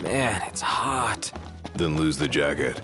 Man, it's hot. Then lose the jacket.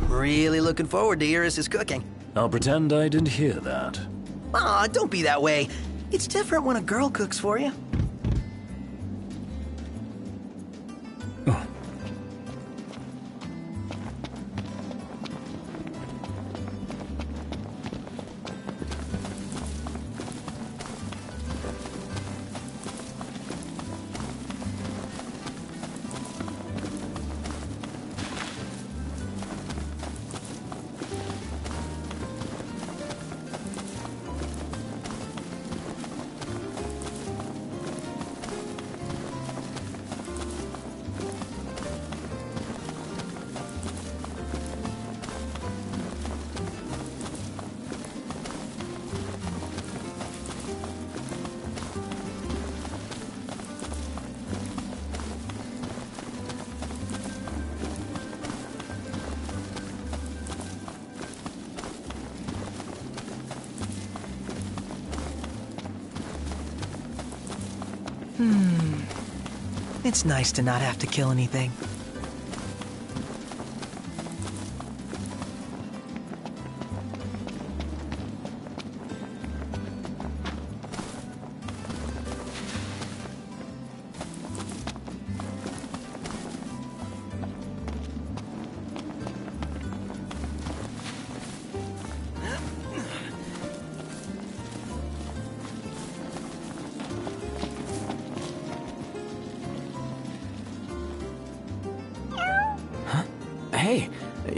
Really looking forward to Iris' cooking. I'll pretend I didn't hear that. Aw, don't be that way. It's different when a girl cooks for you. It's nice to not have to kill anything. Hey,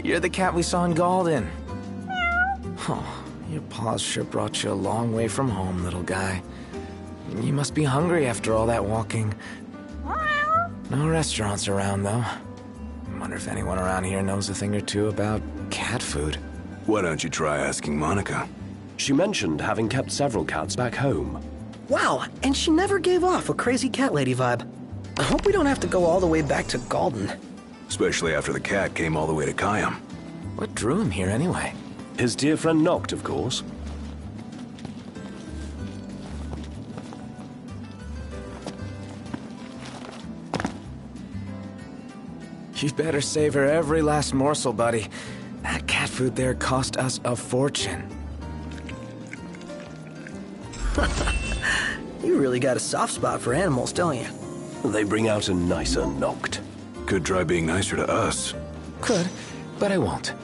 you're the cat we saw in Galden. Oh, your paws sure brought you a long way from home, little guy. You must be hungry after all that walking. No restaurants around, though. Wonder if anyone around here knows a thing or two about cat food. Why don't you try asking Monica? She mentioned having kept several cats back home. Wow, and she never gave off a crazy cat lady vibe. I hope we don't have to go all the way back to Galden. Especially after the cat came all the way to Kayam. What drew him here anyway? His dear friend knocked, of course. You'd better savor every last morsel, buddy. That cat food there cost us a fortune. You really got a soft spot for animals, don't you? They bring out a nicer noct. Could try being nicer to us. Could, but I won't.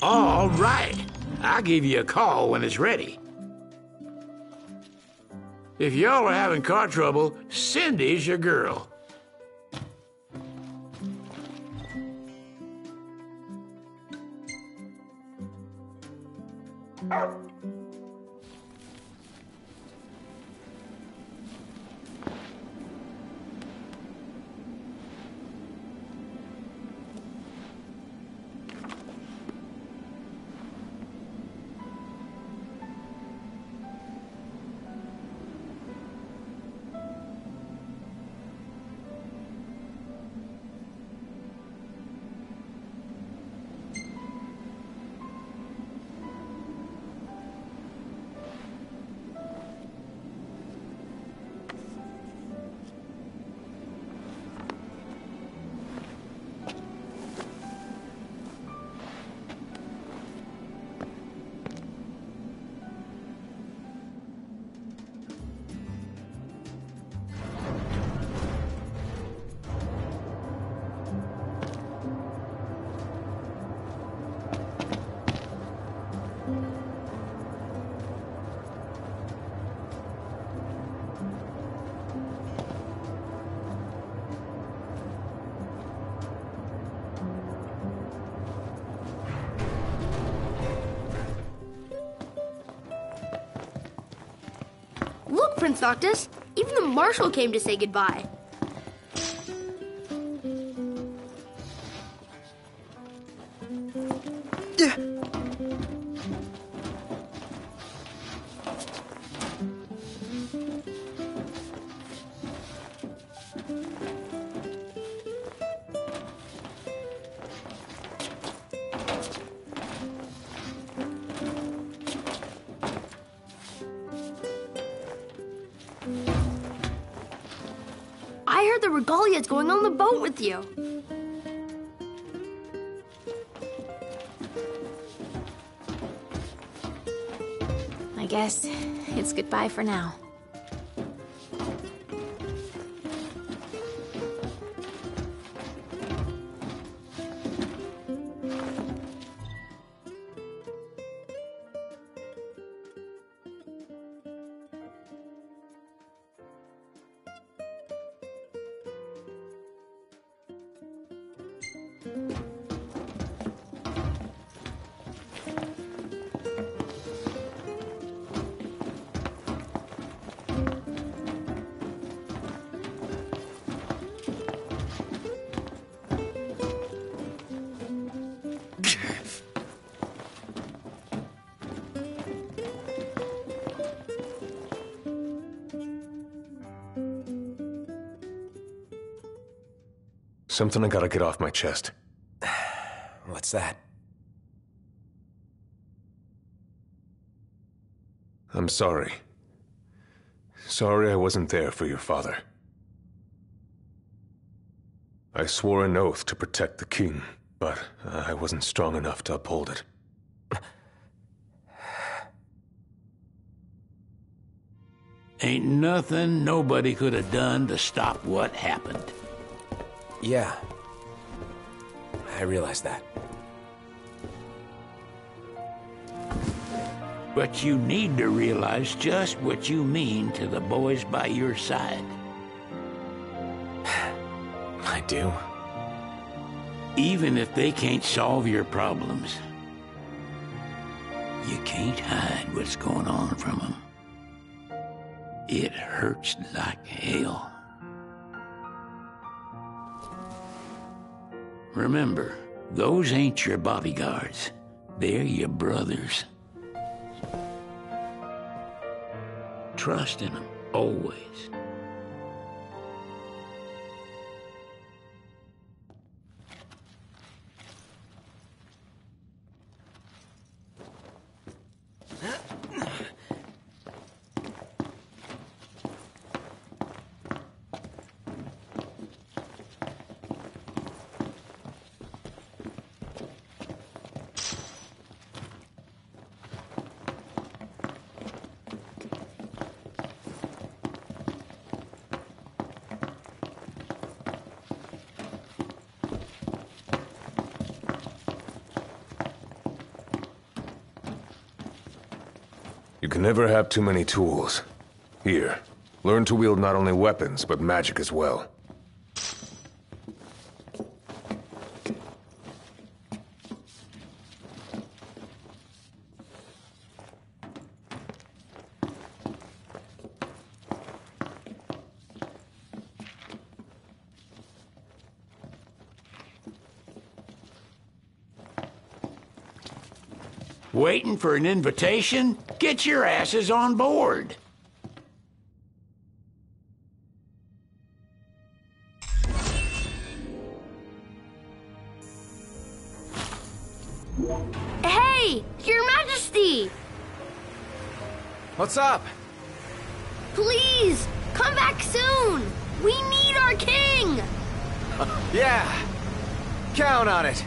All right. I'll give you a call when it's ready. If y'all are having car trouble, Cindy's your girl. Look, Prince Noctis, even the marshal came to say goodbye. I heard the regalia's going on the boat with you. I guess it's goodbye for now. Something I gotta get off my chest. What's that? I'm sorry. Sorry I wasn't there for your father. I swore an oath to protect the king, but I wasn't strong enough to uphold it. Ain't nothing nobody could have done to stop what happened. Yeah. I realize that. But you need to realize just what you mean to the boys by your side. I do. Even if they can't solve your problems, you can't hide what's going on from them. It hurts like hell. Remember, those ain't your bodyguards. They're your brothers. Trust in them, always. You can never have too many tools. Here, learn to wield not only weapons, but magic as well. Waiting for an invitation? Get your asses on board. Hey, Your Majesty! What's up? Please, come back soon! We need our king! Yeah, count on it.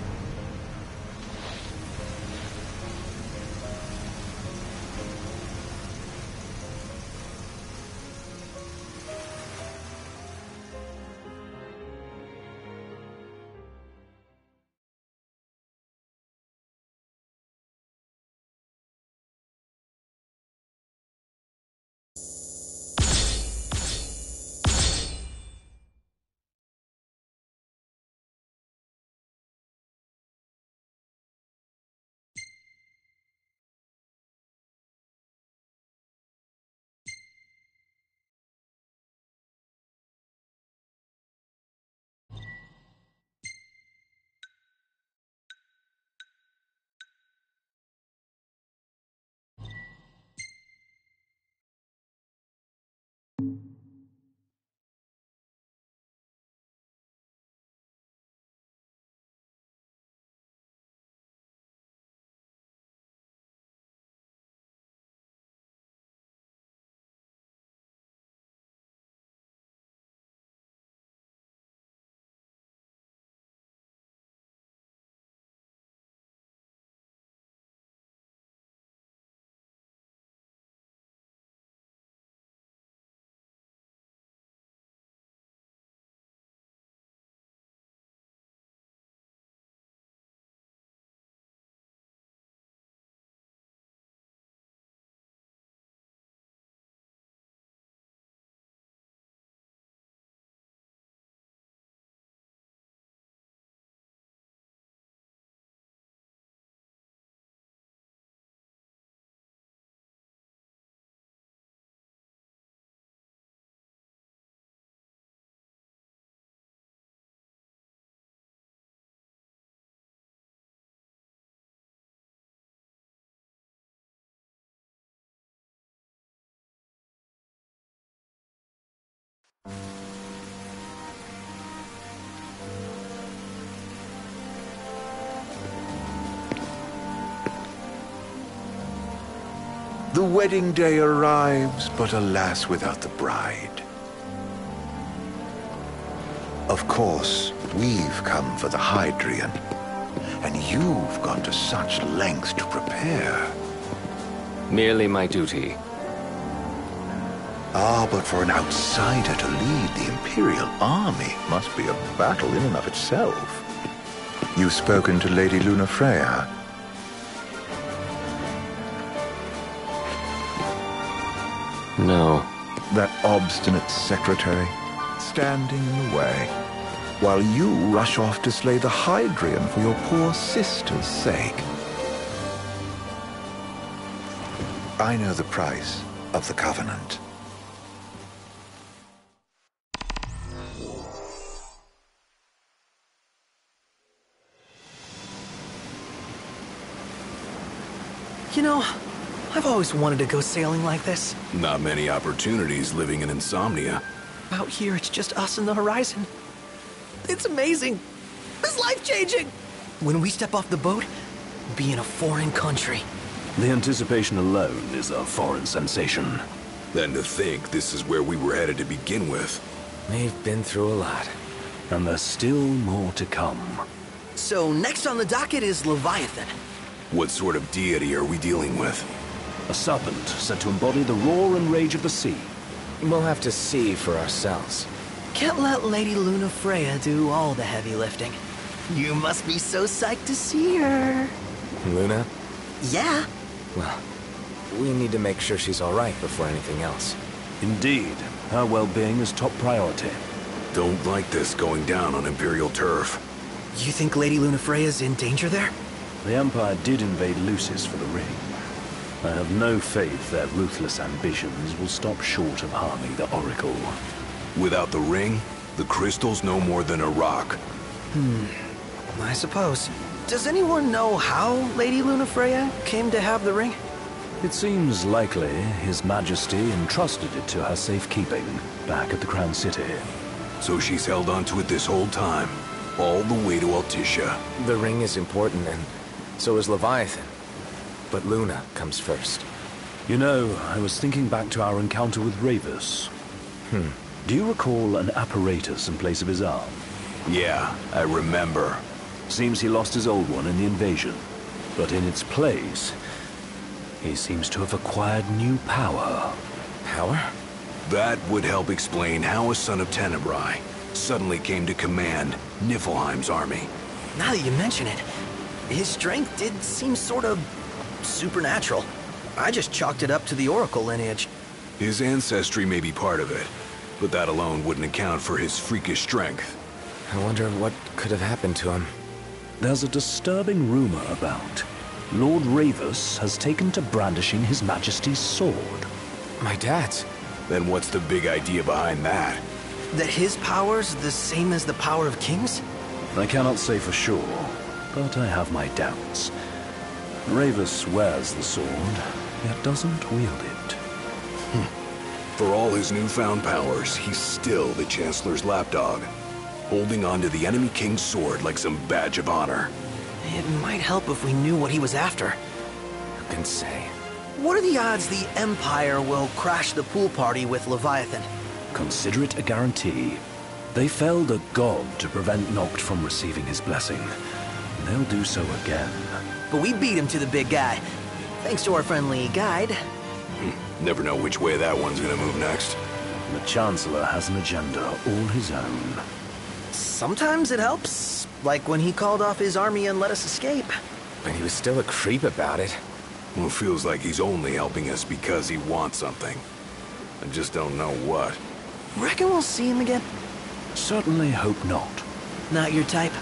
The wedding day arrives, but alas, without the bride. Of course, we've come for the Hydrian, and you've gone to such lengths to prepare. Merely my duty. Ah, but for an outsider to lead the Imperial army must be a battle in and of itself. You've spoken to Lady Lunafreya. No. That obstinate secretary, standing in the way, while you rush off to slay the Hydrian for your poor sister's sake. I know the price of the Covenant. You know, I've always wanted to go sailing like this. Not many opportunities living in insomnia. Out here, it's just us and the horizon. It's amazing. It's life-changing. When we step off the boat, we'll be in a foreign country. The anticipation alone is a foreign sensation. Then to think this is where we were headed to begin with. We've been through a lot. And there's still more to come. So next on the docket is Leviathan. What sort of deity are we dealing with? A serpent said to embody the roar and rage of the sea. We'll have to see for ourselves. Can't let Lady Lunafreya do all the heavy lifting. You must be so psyched to see her. Luna? Yeah. Well, we need to make sure she's all right before anything else. Indeed. Her well-being is top priority. Don't like this going down on Imperial turf. You think Lady Lunafreya's in danger there? The Empire did invade Lucis for the ring. I have no faith their ruthless ambitions will stop short of harming the Oracle. Without the ring, the crystal's no more than a rock. I suppose. Does anyone know how Lady Lunafreya came to have the ring? It seems likely His Majesty entrusted it to her safekeeping back at the Crown City. So she's held onto it this whole time, all the way to Altissia. The ring is important, and so is Leviathan. But Luna comes first. You know, I was thinking back to our encounter with Ravus. Do you recall an apparatus in place of his arm? Yeah, I remember. Seems he lost his old one in the invasion. But in its place, he seems to have acquired new power. Power? That would help explain how a son of Tenebrae suddenly came to command Niflheim's army. Now that you mention it, his strength did seem sort of supernatural. I just chalked it up to the Oracle lineage. His ancestry may be part of it, but that alone wouldn't account for his freakish strength. I wonder what could have happened to him. There's a disturbing rumor about. Lord Ravus has taken to brandishing His Majesty's sword. My dad's. Then what's the big idea behind that? That his power's the same as the power of kings? I cannot say for sure, but I have my doubts. Ravus wears the sword, yet doesn't wield it. For all his newfound powers, he's still the Chancellor's lapdog, holding on to the enemy king's sword like some badge of honor. It might help if we knew what he was after. Who can say? What are the odds the Empire will crash the pool party with Leviathan? Consider it a guarantee. They felled a god to prevent Noct from receiving his blessing. They'll do so again. But we beat him to the big guy, thanks to our friendly guide. Never know which way that one's gonna move next. The Chancellor has an agenda all his own. Sometimes it helps, like when he called off his army and let us escape. But he was still a creep about it. Well, it feels like he's only helping us because he wants something. I just don't know what. Reckon we'll see him again? Certainly hope not. Not your type?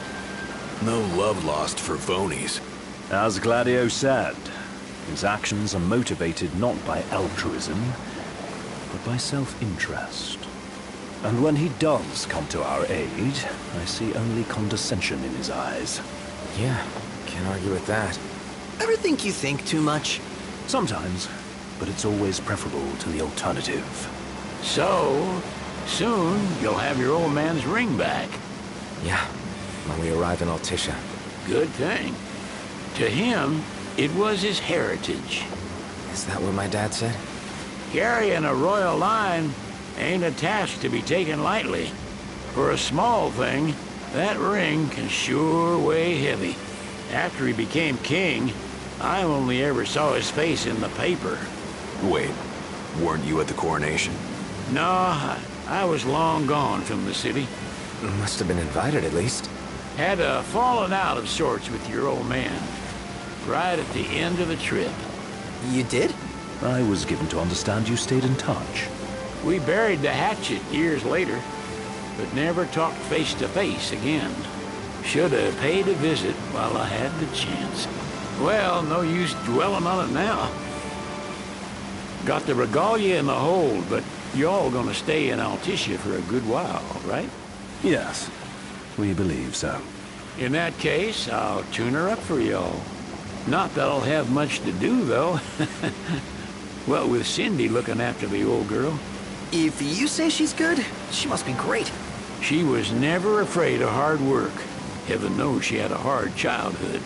No love lost for phonies. As Gladio said, his actions are motivated not by altruism, but by self-interest. And when he does come to our aid, I see only condescension in his eyes. Yeah, can't argue with that. Ever think you think too much? Sometimes, but it's always preferable to the alternative. So, soon you'll have your old man's ring back. Yeah, when we arrive in Altissia. Good thing. To him, it was his heritage. Is that what my dad said? Carrying a royal line ain't a task to be taken lightly. For a small thing, that ring can sure weigh heavy. After he became king, I only ever saw his face in the paper. Wait, weren't you at the coronation? No, I was long gone from the city. Must have been invited at least. Had a falling out of sorts with your old man. Right at the end of the trip. You did? I was given to understand you stayed in touch. We buried the hatchet years later, but never talked face to face again. Should have paid a visit while I had the chance. Well, no use dwelling on it now. Got the regalia in the hold, but y'all gonna stay in Altissia for a good while, right? Yes, we believe so. In that case, I'll tune her up for y'all. Not that I'll have much to do, though. Well, with Cindy looking after the old girl. If you say she's good, she must be great. She was never afraid of hard work. Heaven knows she had a hard childhood.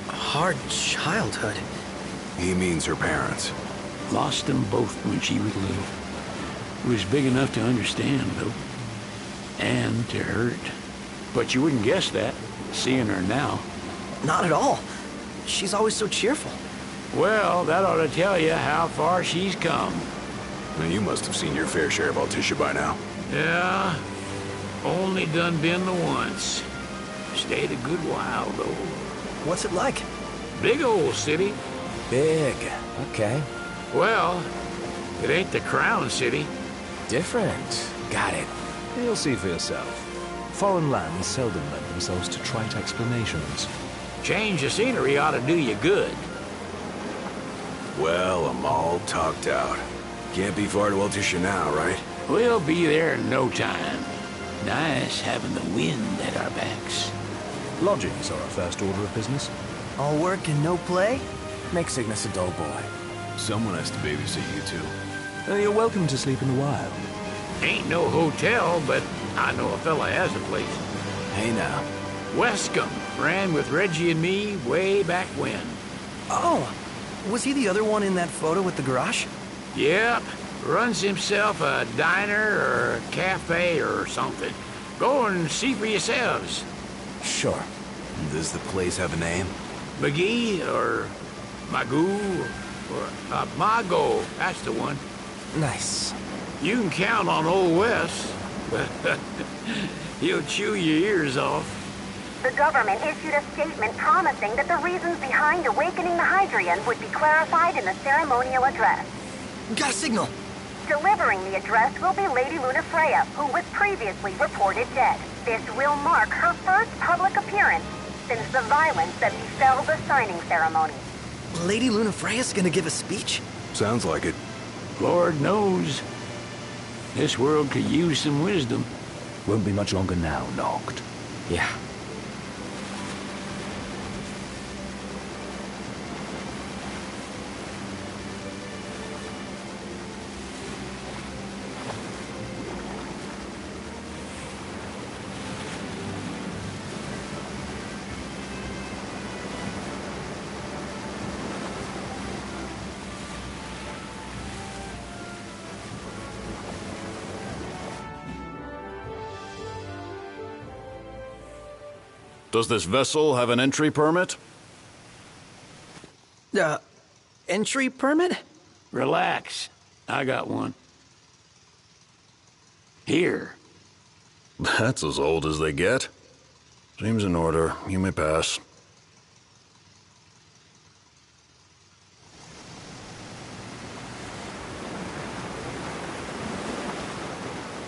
A hard childhood? He means her parents. Lost them both when she was little. Was big enough to understand, though. And to hurt. But you wouldn't guess that, seeing her now. Not at all. She's always so cheerful. Well, that ought to tell you how far she's come. Now, you must have seen your fair share of Altissia by now. Yeah, only done been the once. Stayed a good while, though. What's it like? Big old city. Big. Okay. Well, it ain't the Crown City. Different. Got it. You'll see for yourself. Foreign lands seldom lend themselves to trite explanations. Change of scenery ought to do you good. Well, I'm all talked out. Can't be far to Altisha now, right? We'll be there in no time. Nice having the wind at our backs. Lodgings are our first order of business. All work and no play? Make Cygnus a dull boy. Someone has to babysit you two. You're welcome to sleep in the wild. Ain't no hotel, but I know a fella has a place. Hey now. Wescombe ran with Reggie and me way back when. Oh, was he the other one in that photo with the garage? Yep, runs himself a diner or a cafe or something. Go and see for yourselves. Sure. Does the place have a name? McGee or Magoo or Mago, that's the one. Nice. You can count on Old Wes. He'll chew your ears off. The government issued a statement promising that the reasons behind awakening the Hydrian would be clarified in the ceremonial address. Got a signal. Delivering the address will be Lady Lunafreya, who was previously reported dead. This will mark her first public appearance since the violence that befell the signing ceremony. Lady Lunafreya's gonna give a speech? Sounds like it. Lord knows. This world could use some wisdom. Won't be much longer now, Noct. Yeah. Does this vessel have an entry permit? Entry permit? Relax. I got one. Here. That's as old as they get. Seems in order. You may pass.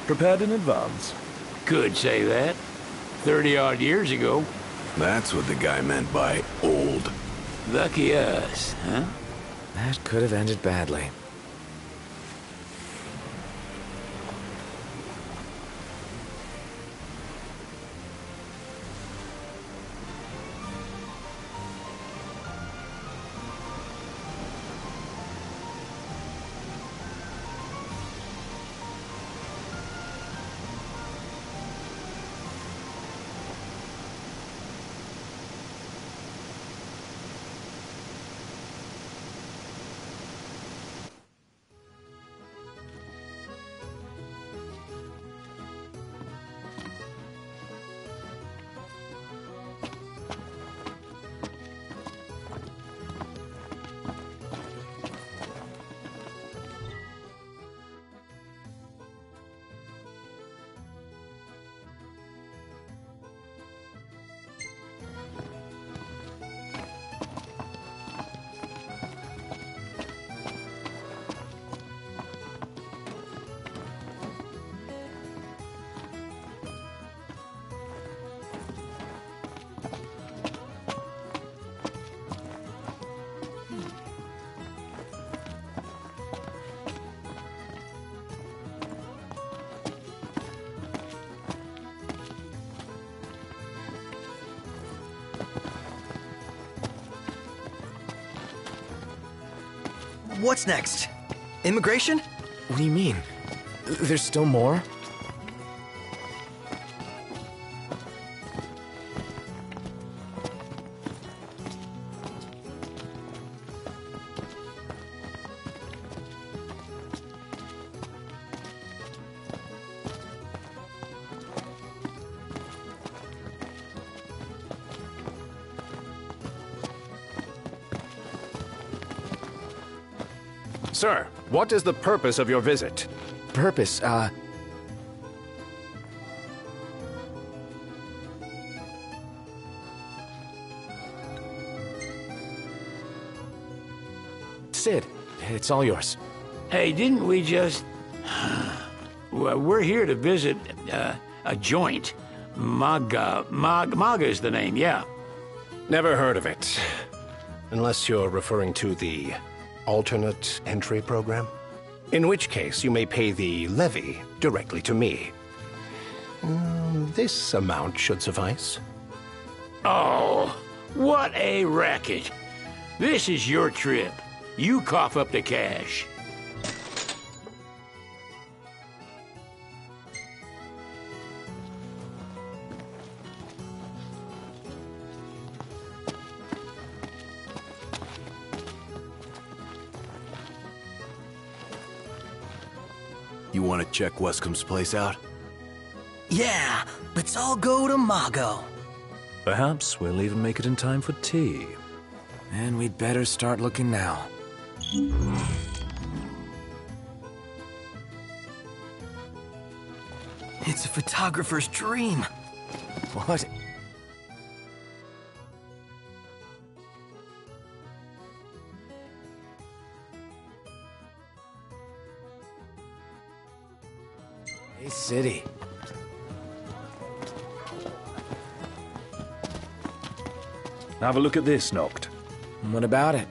Prepared in advance. Could say that. 30-odd years ago. That's what the guy meant by old. Lucky us, huh? That could have ended badly. What's next? Immigration? What do you mean? There's still more? Sir, what is the purpose of your visit? Purpose, Sid, It's all yours. Hey, didn't we just... Well, we're here to visit a joint. Maga is the name, yeah. Never heard of it. Unless you're referring to the alternate entry program. In which case, you may pay the levy directly to me. This amount should suffice. Oh, what a racket. This is your trip. You cough up the cash. You want to check Wescom's place out? Yeah, let's all go to Mago. Perhaps we'll even make it in time for tea. And we'd better start looking now. It's a photographer's dream. What? Hey, city. Have a look at this, Noct. What about it?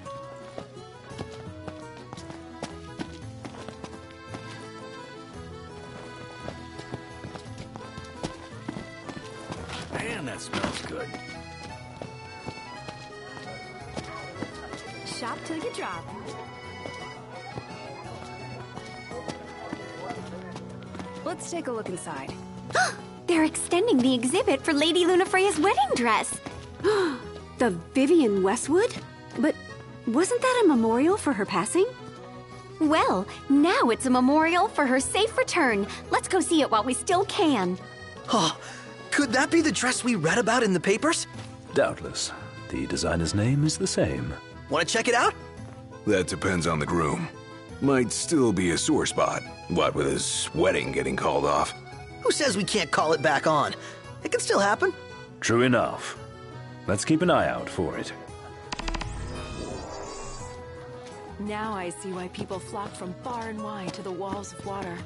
Man, that smells good. Shop till you drop. Let's take a look inside. They're extending the exhibit for Lady Lunafreya's wedding dress. The Vivian Westwood? But wasn't that a memorial for her passing? Well, now it's a memorial for her safe return. Let's go see it while we still can. Oh, could that be the dress we read about in the papers? Doubtless. The designer's name is the same. Want to check it out? That depends on the groom. Might still be a sore spot. What with his wedding getting called off? Who says we can't call it back on? It can still happen. True enough. Let's keep an eye out for it. Now I see why people flock from far and wide to the walls of water.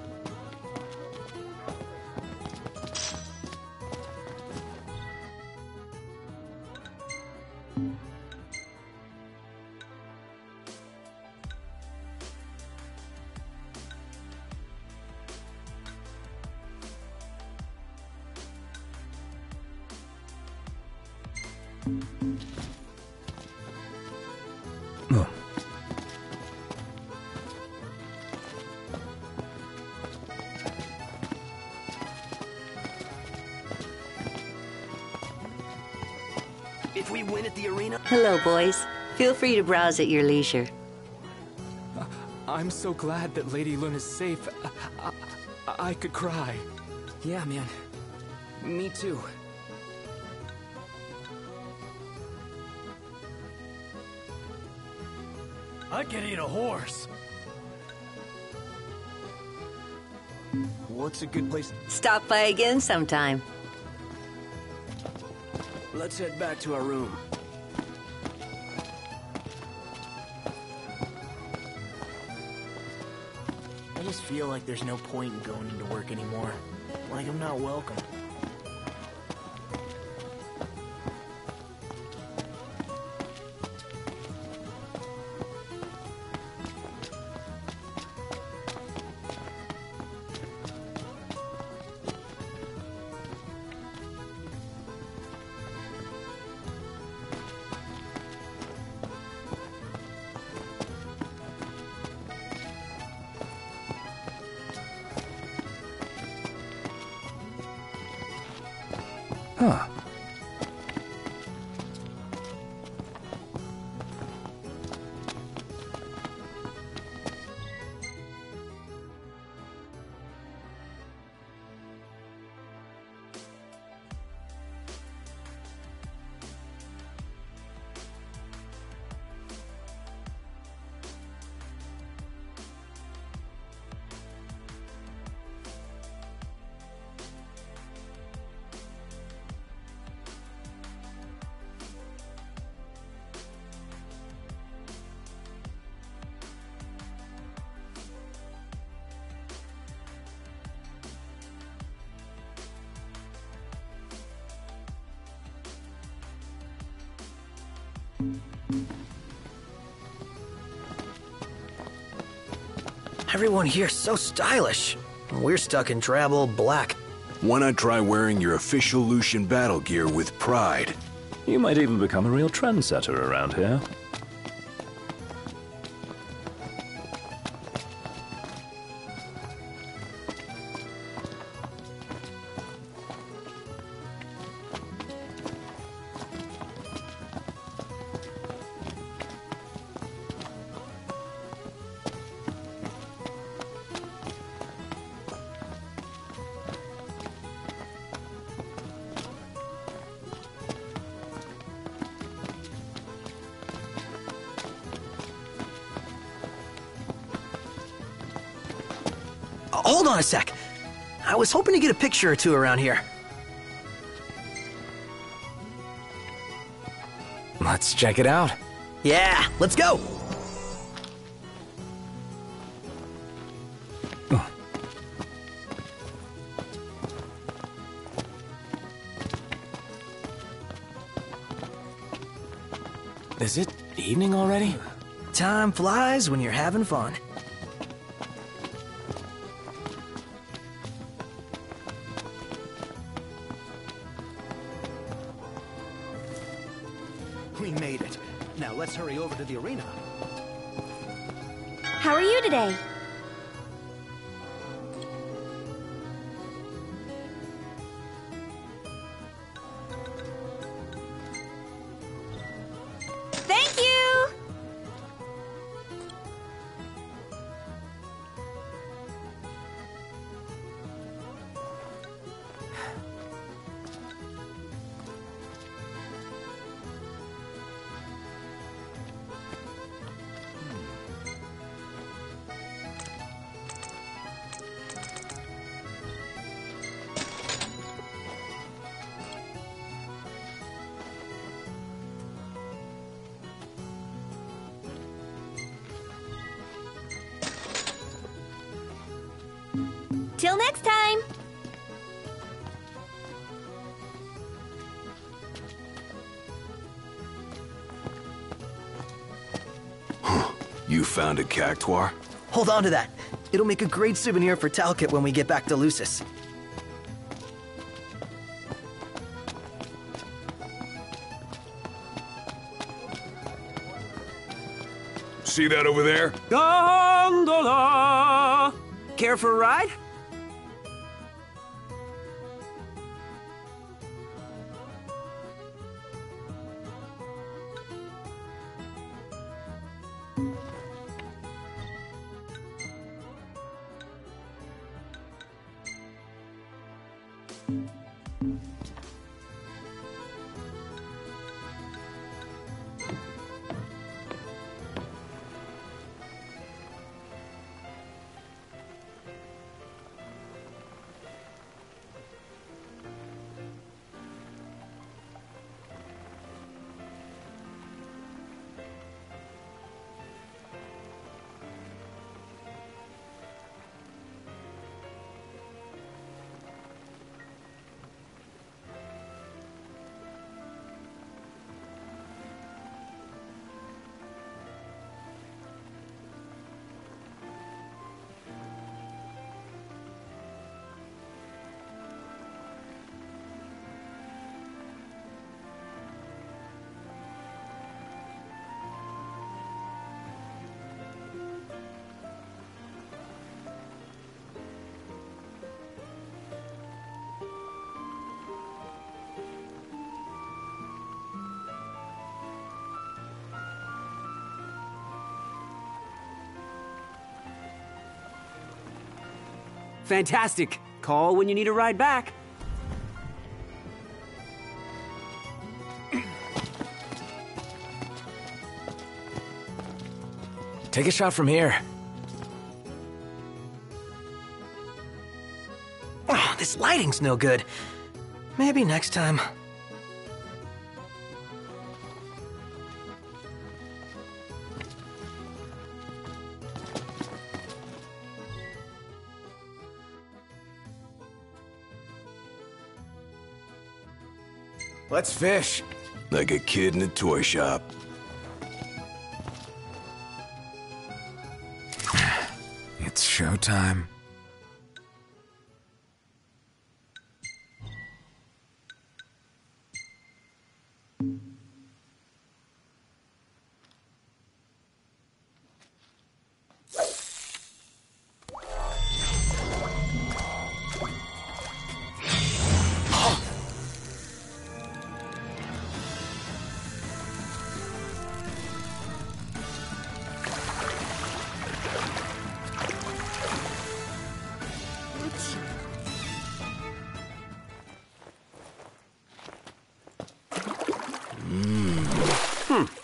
Oh. If we win at the arena... Hello, boys. Feel free to browse at your leisure. I'm so glad that Lady Luna's safe. I could cry. Yeah, man. Me too. I could eat a horse. What's a good place? Stop by again sometime. Let's head back to our room. I just feel like there's no point in going into work anymore. Like I'm not welcome. Huh. Everyone here's so stylish. We're stuck in drab old black. Why not try wearing your official Lucian battle gear with pride? You might even become a real trendsetter around here. Hold on a sec. I was hoping to get a picture or two around here. Let's check it out. Yeah, let's go. Is it evening already? Time flies when you're having fun. We made it. Now let's hurry over to the arena. How are you today? Thank you! Till next time! You found a cactuar? Hold on to that. It'll make a great souvenir for Talcott when we get back to Lucis. See that over there? Gondola! Care for a ride? Fantastic. Call when you need a ride back. Take a shot from here. Oh, this lighting's no good. Maybe next time. Let's fish. Like a kid in a toy shop. It's showtime.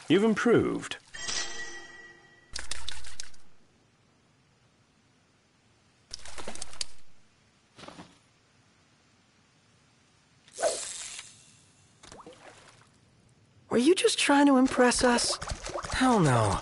You've improved. Were you just trying to impress us? Hell no.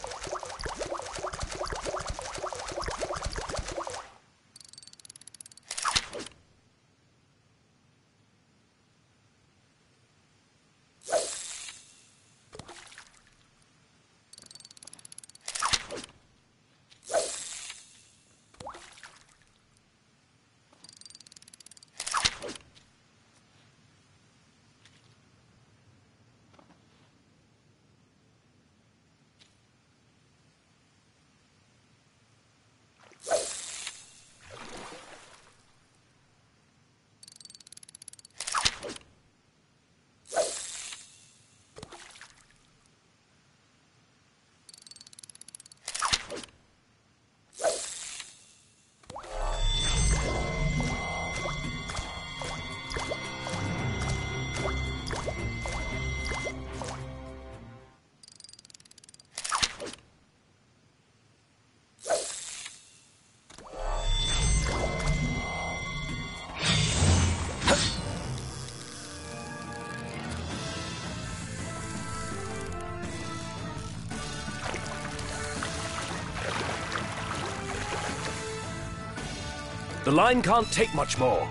The line can't take much more.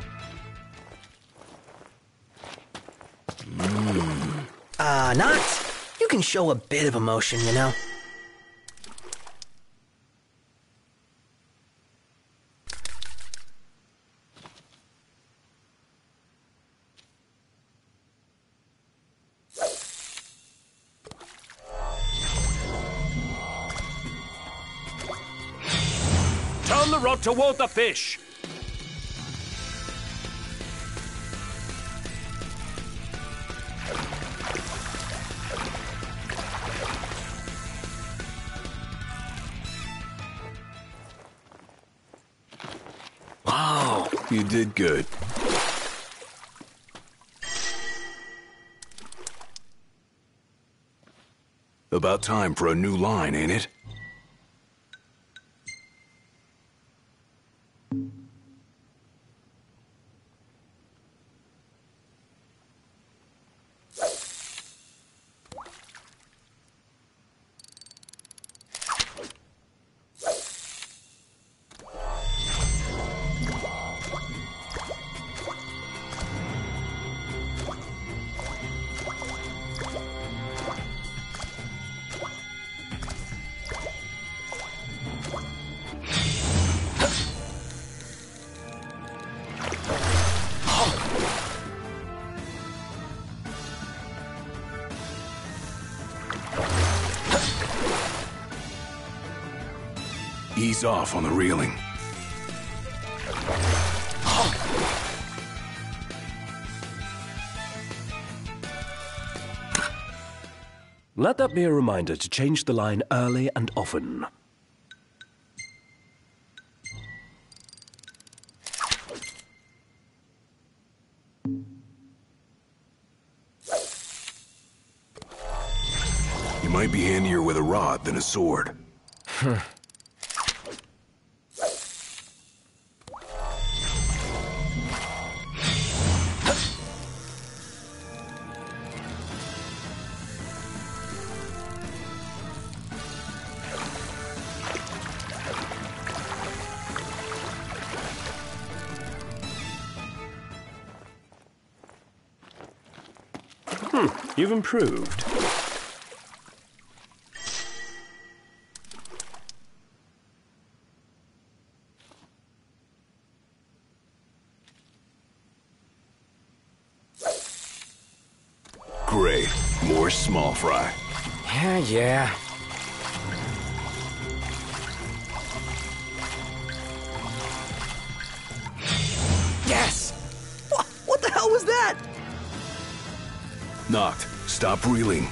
Not. You can show a bit of emotion, you know? Turn the rod toward the fish. Wow, you did good. About time for a new line, ain't it? Ease off on the reeling. Let that be a reminder to change the line early and often. You might be handier with a rod than a sword. You've improved. Great. More small fry. Yeah. Yes! What the hell was that? Knocked. Stop reeling.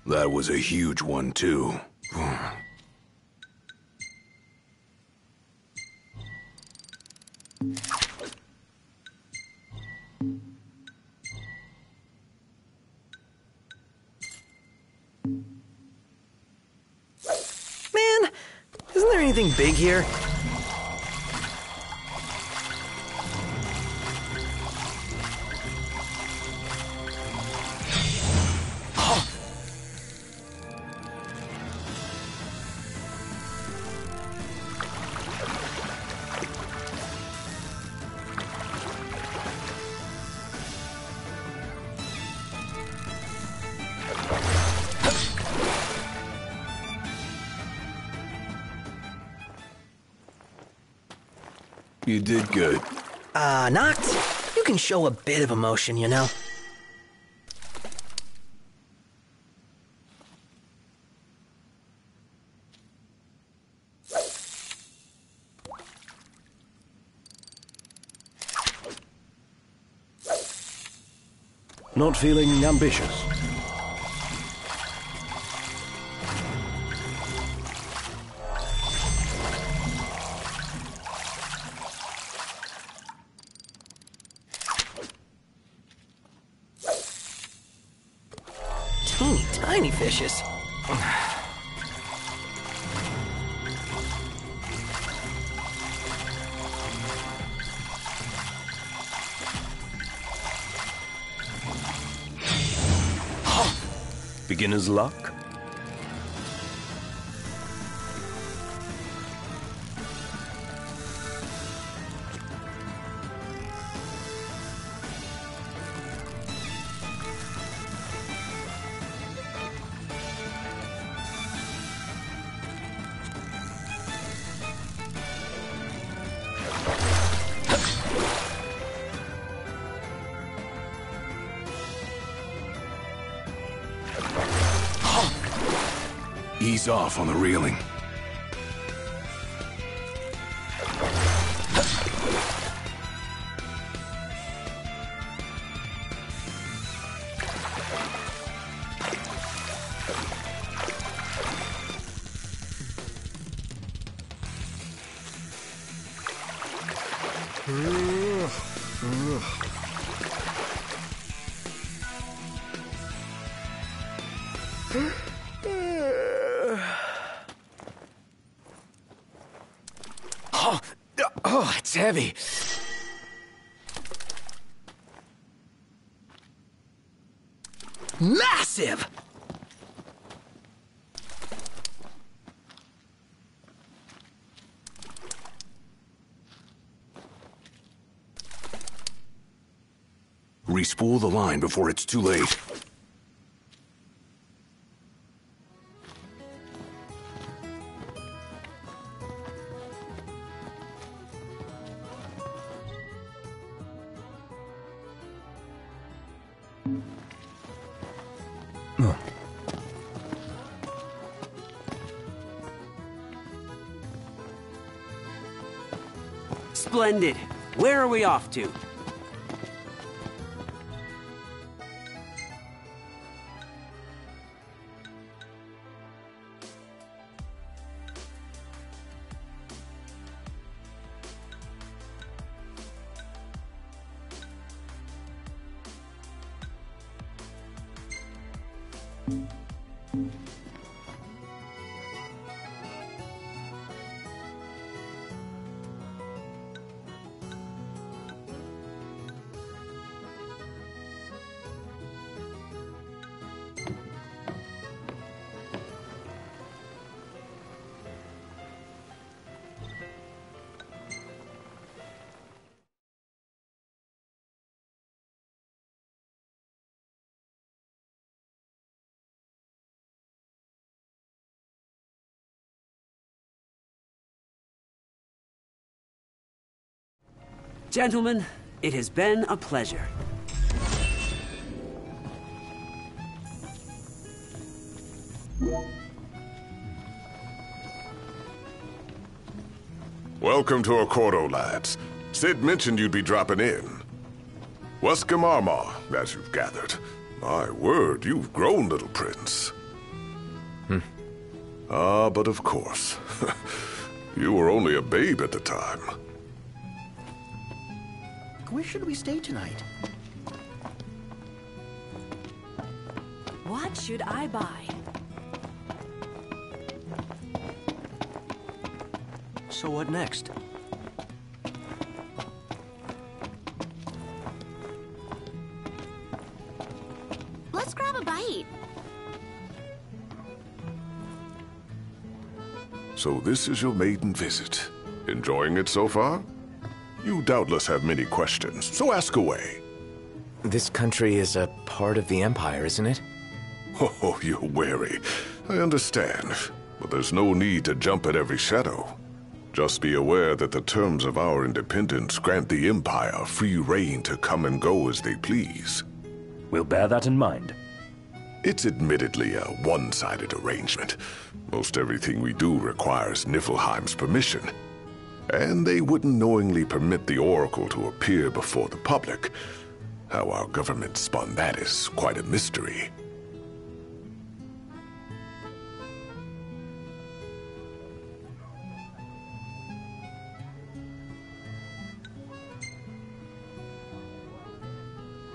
That was a huge one, too. Man, isn't there anything big here? You did good. Knocked? You can show a bit of emotion, you know? Not feeling ambitious? Tiny fishes. Beginner's luck? Ease off on the reeling. Oh, it's heavy. Massive! Respool the line before it's too late. Splendid. Where are we off to? Gentlemen, it has been a pleasure. Welcome to Accordo, lads. Sid mentioned you'd be dropping in. Wescom Armor, as you've gathered. My word, you've grown, little prince. Ah, but of course. You were only a babe at the time. Where should we stay tonight? What should I buy? So what next? Let's grab a bite. So this is your maiden visit. Enjoying it so far? You doubtless have many questions, so ask away. This country is a part of the Empire, isn't it? Oh, you're wary. I understand. But there's no need to jump at every shadow. Just be aware that the terms of our independence grant the Empire free reign to come and go as they please. We'll bear that in mind. It's admittedly a one-sided arrangement. Most everything we do requires Niflheim's permission. And they wouldn't knowingly permit the Oracle to appear before the public. How our government spun that is quite a mystery.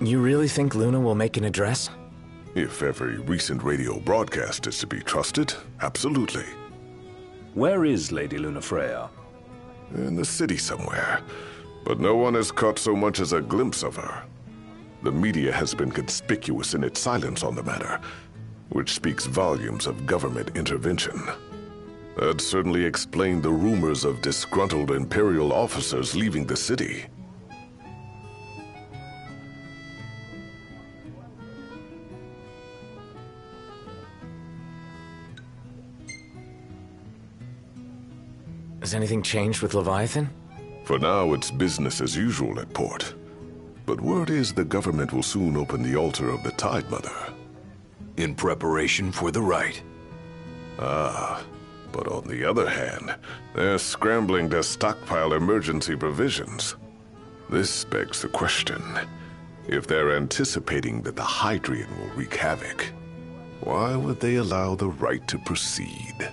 You really think Luna will make an address? If every recent radio broadcast is to be trusted, absolutely. Where is Lady Lunafreya? In the city somewhere. But no one has caught so much as a glimpse of her. The media has been conspicuous in its silence on the matter, which speaks volumes of government intervention. That certainly explained the rumors of disgruntled Imperial officers leaving the city. Has anything changed with Leviathan? For now, it's business as usual at port. But word is the government will soon open the altar of the Tide Mother. In preparation for the rite. Ah, but on the other hand, they're scrambling to stockpile emergency provisions. This begs the question, if they're anticipating that the Hydrian will wreak havoc, why would they allow the rite to proceed?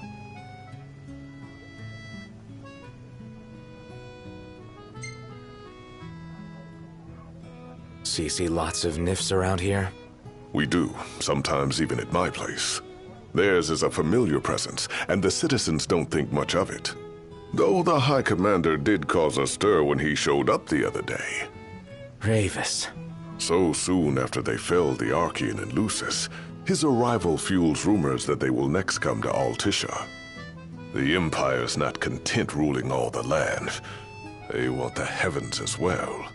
So you see lots of nifs around here? We do, sometimes even at my place. Theirs is a familiar presence, and the citizens don't think much of it. Though the High Commander did cause a stir when he showed up the other day. Ravis. So soon after they felled the Archean and Lucis, his arrival fuels rumors that they will next come to Altisha. The Empire's not content ruling all the land. They want the heavens as well.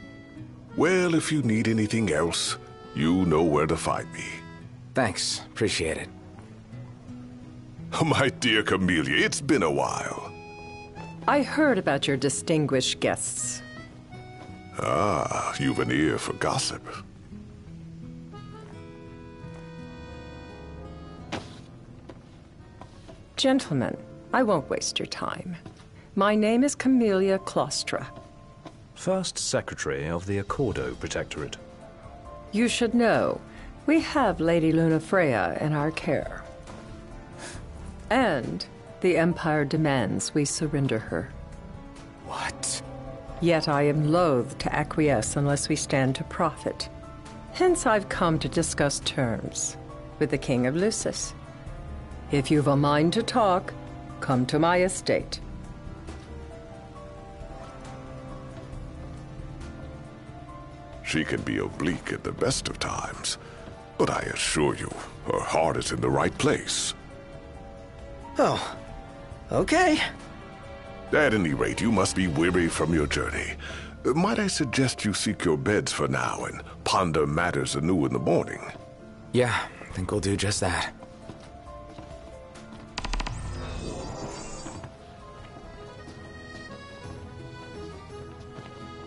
Well, if you need anything else, you know where to find me. Thanks. Appreciate it. My dear Camellia, it's been a while. I heard about your distinguished guests. Ah, you've an ear for gossip. Gentlemen, I won't waste your time. My name is Camellia Claustra. First Secretary of the Accordo Protectorate. You should know, we have Lady Lunafreya in our care. And the Empire demands we surrender her. What? Yet I am loath to acquiesce unless we stand to profit. Hence I've come to discuss terms with the King of Lucis. If you've a mind to talk, come to my estate. She can be oblique at the best of times, but I assure you, her heart is in the right place. Oh, okay. At any rate, you must be weary from your journey. Might I suggest you seek your beds for now and ponder matters anew in the morning? Yeah, I think we'll do just that.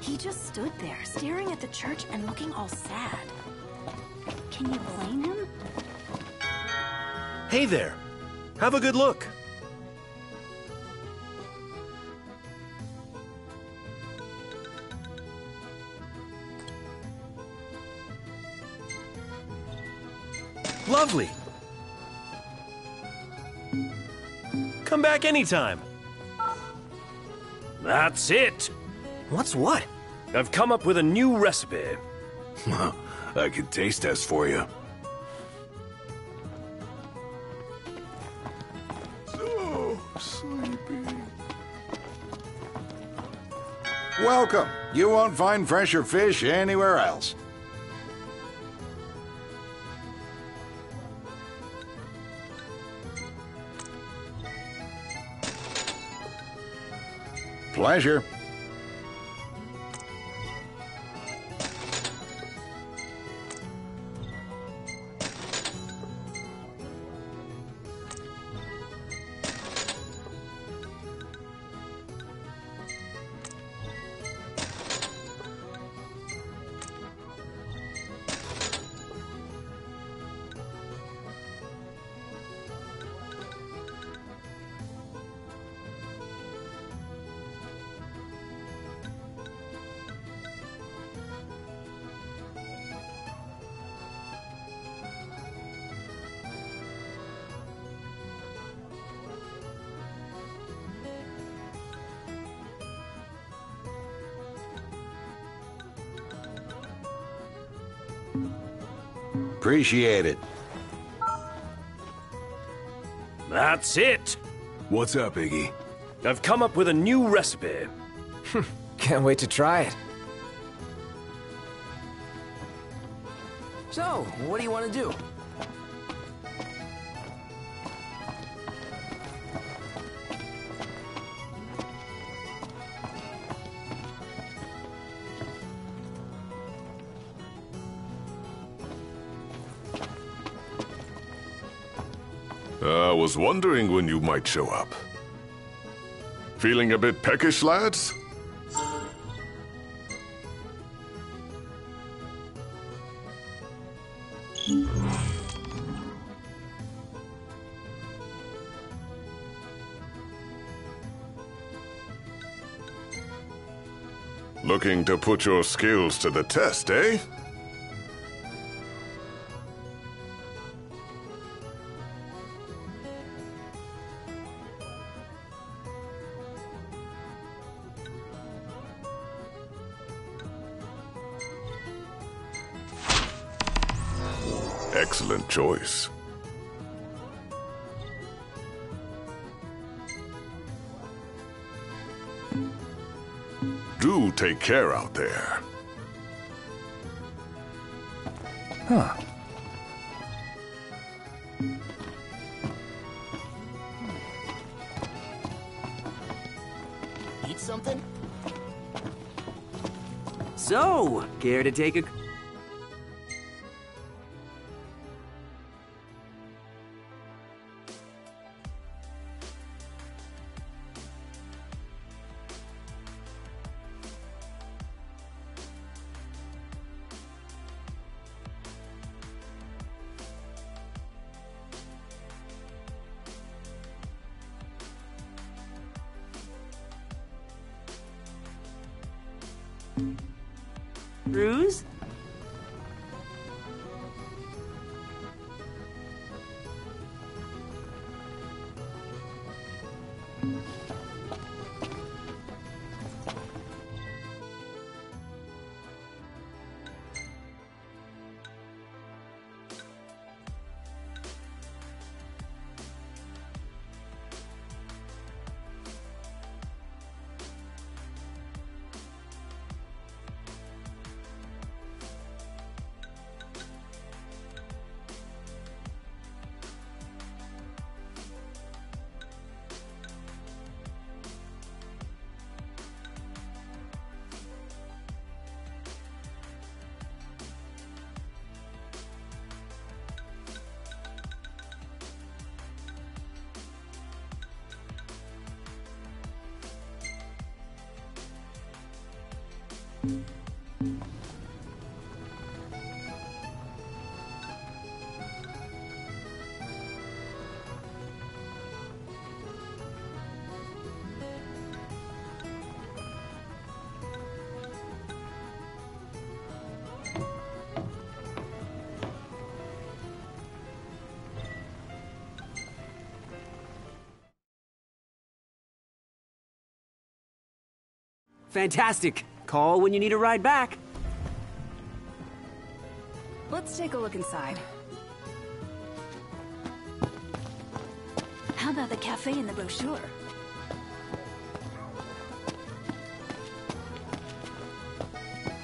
He He just stood there, staring at the church and looking all sad. Can you blame him? Hey there. Have a good look. Lovely. Come back anytime. That's it. What's what? I've come up with a new recipe. I could taste test for you. So sleepy. Welcome. You won't find fresher fish anywhere else. Pleasure. Appreciate it. That's it. What's up, Iggy? I've come up with a new recipe. Can't wait to try it. So, what do you want to do? I was wondering when you might show up. Feeling a bit peckish, lads? Looking to put your skills to the test, eh? Excellent choice. Do take care out there. Huh. Eat something? So, care to take a... Cruise? Fantastic. Call when you need a ride back. Let's take a look inside. How about the cafe in the brochure?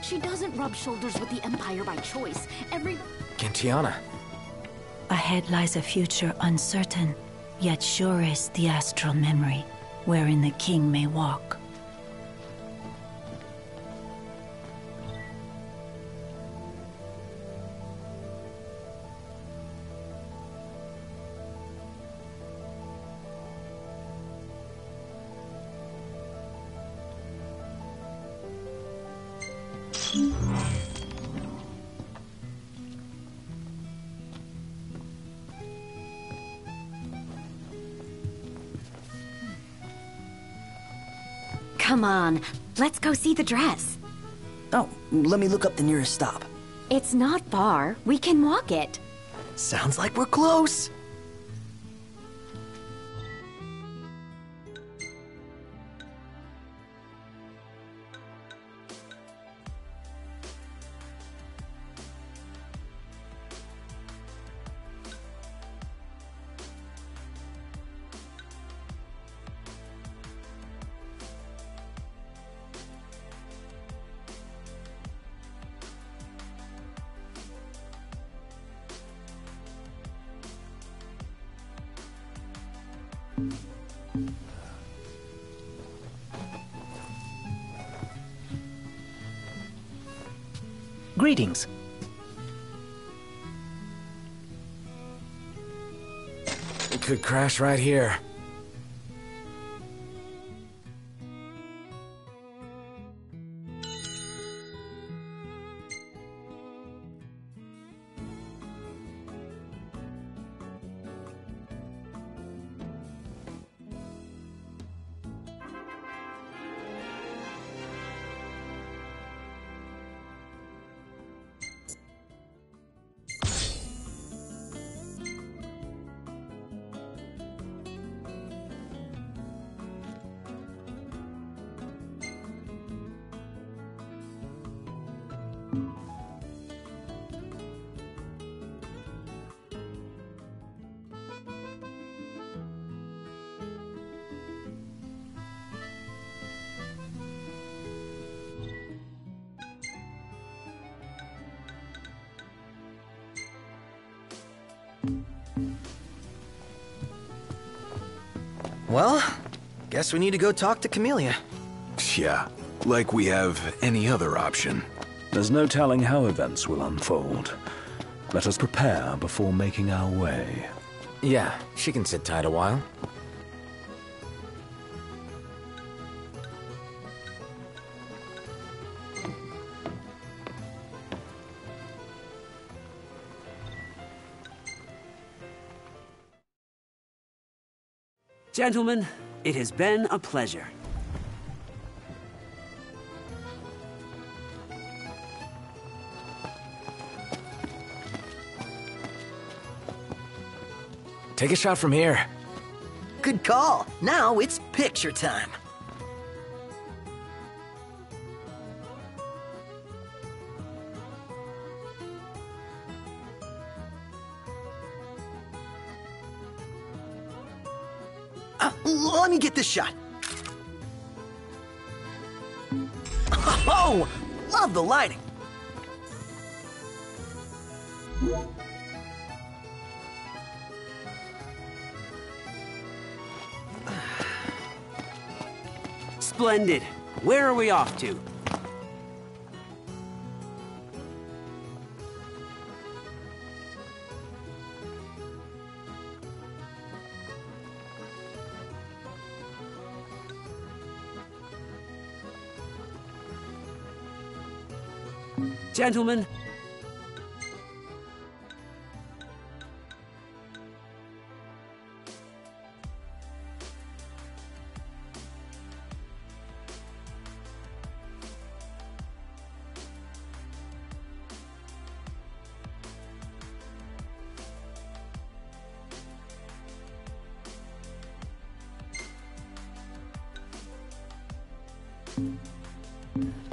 She doesn't rub shoulders with the Empire by choice. Gentiana. Ahead lies a future uncertain, yet sure is the astral memory, wherein the king may walk. Come on, let's go see the dress. Oh, let me look up the nearest stop. It's not far. We can walk it. Sounds like we're close. Greetings. It could crash right here. Well, guess we need to go talk to Camellia. Yeah, like we have any other option. There's no telling how events will unfold. Let us prepare before making our way. Yeah, she can sit tight a while. Gentlemen, it has been a pleasure. Take a shot from here. Good call. Now it's picture time. Let me get this shot. Oh, love the lighting. Splendid. Where are we off to? Gentlemen.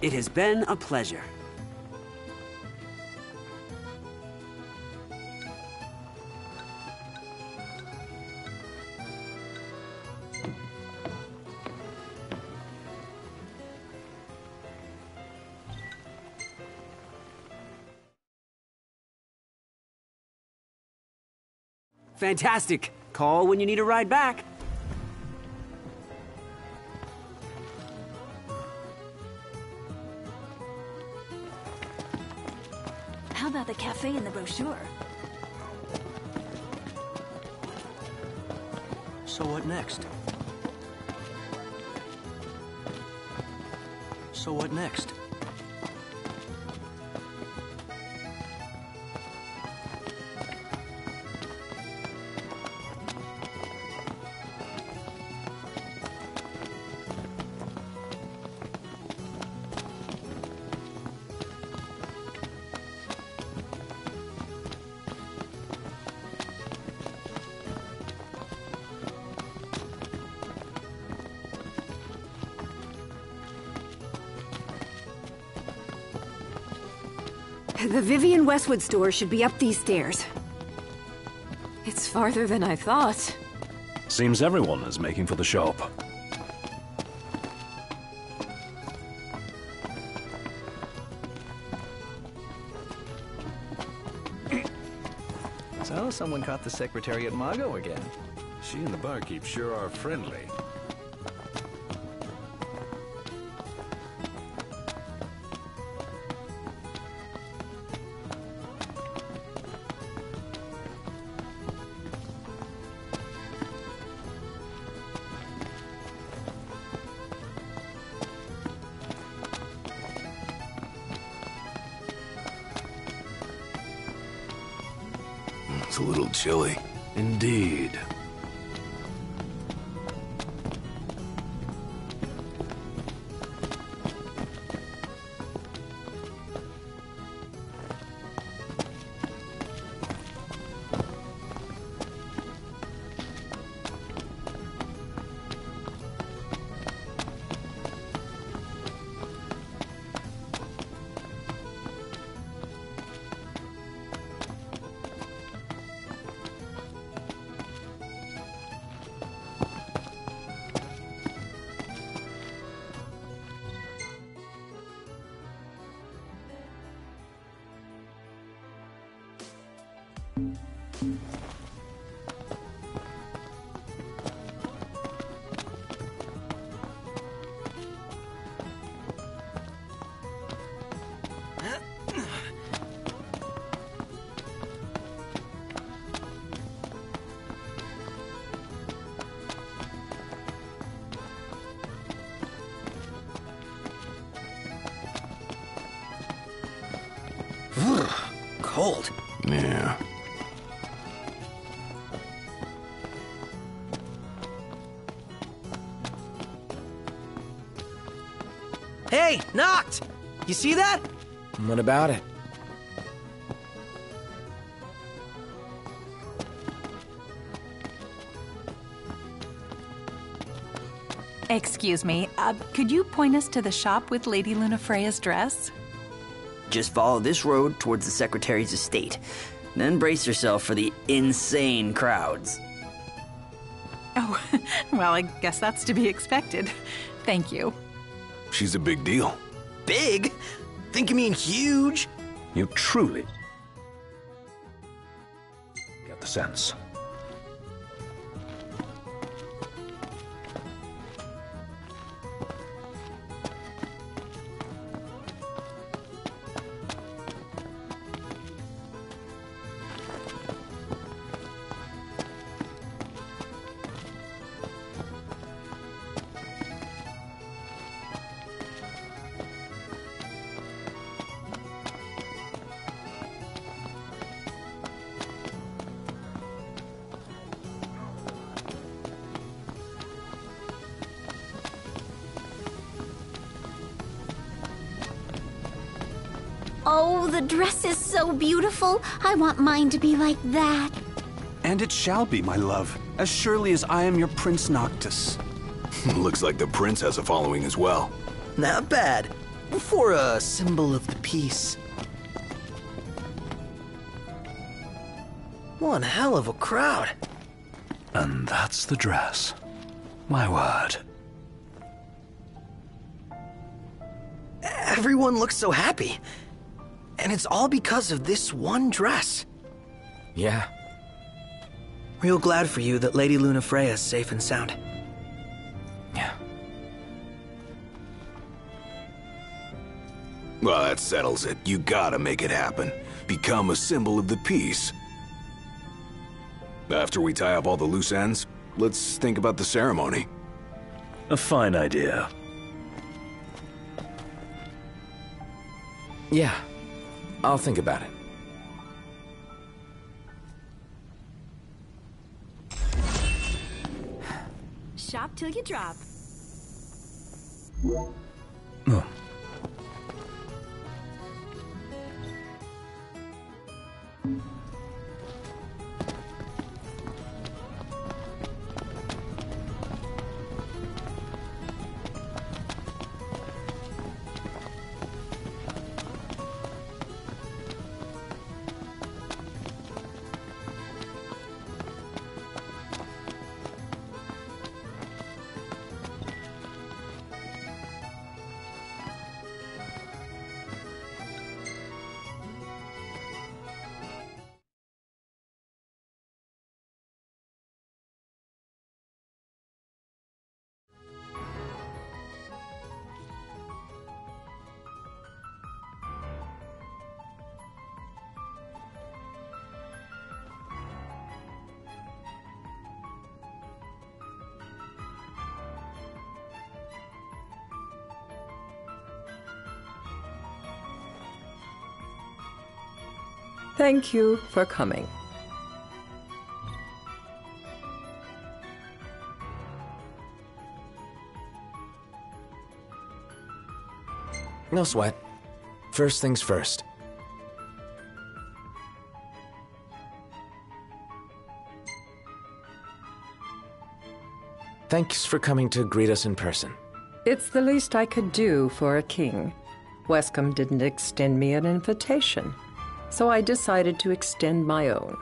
It has been a pleasure. Fantastic. Call when you need a ride back. How about the cafe in the brochure? So what next? So what next? The Vivian Westwood store should be up these stairs. It's farther than I thought. Seems everyone is making for the shop. So, someone caught the secretary at Mago again. She and the barkeep sure are friendly. It's a little chilly. Indeed. Cold. Yeah. Hey, knocked! You see that? What about it? Excuse me, could you point us to the shop with Lady Lunafreya's dress? Just follow this road towards the Secretary's estate. Then brace yourself for the insane crowds. Oh, well, I guess that's to be expected. Thank you. She's a big deal. Big? Think you mean huge? You truly get the sense. Oh, the dress is so beautiful. I want mine to be like that. And it shall be, my love, as surely as I am your Prince Noctis. Looks like the prince has a following as well. Not bad. For a symbol of the peace. One hell of a crowd. And that's the dress. My word. Everyone looks so happy. And it's all because of this one dress. Yeah. Real glad for you that Lady Lunafreya is safe and sound. Yeah. Well, that settles it. You gotta make it happen. Become a symbol of the peace. After we tie up all the loose ends, let's think about the ceremony. A fine idea. Yeah. I'll think about it. Shop till you drop. Oh. Thank you for coming. No sweat. First things first. Thanks for coming to greet us in person. It's the least I could do for a king. Wescombe didn't extend me an invitation, so I decided to extend my own.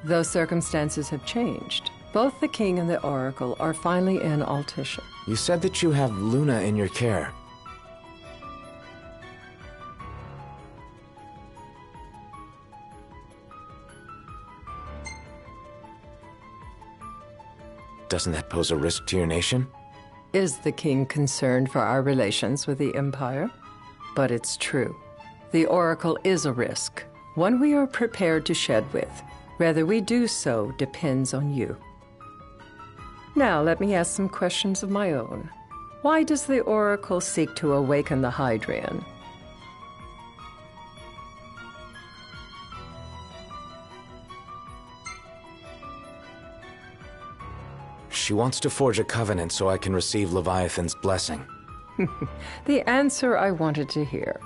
Though circumstances have changed, both the king and the oracle are finally in Altisha. You said that you have Luna in your care. Doesn't that pose a risk to your nation? Is the king concerned for our relations with the Empire? But it's true. The oracle is a risk, one we are prepared to shed with. Whether we do so depends on you. Now let me ask some questions of my own. Why does the oracle seek to awaken the Hydrian? She wants to forge a covenant so I can receive Leviathan's blessing. The answer I wanted to hear.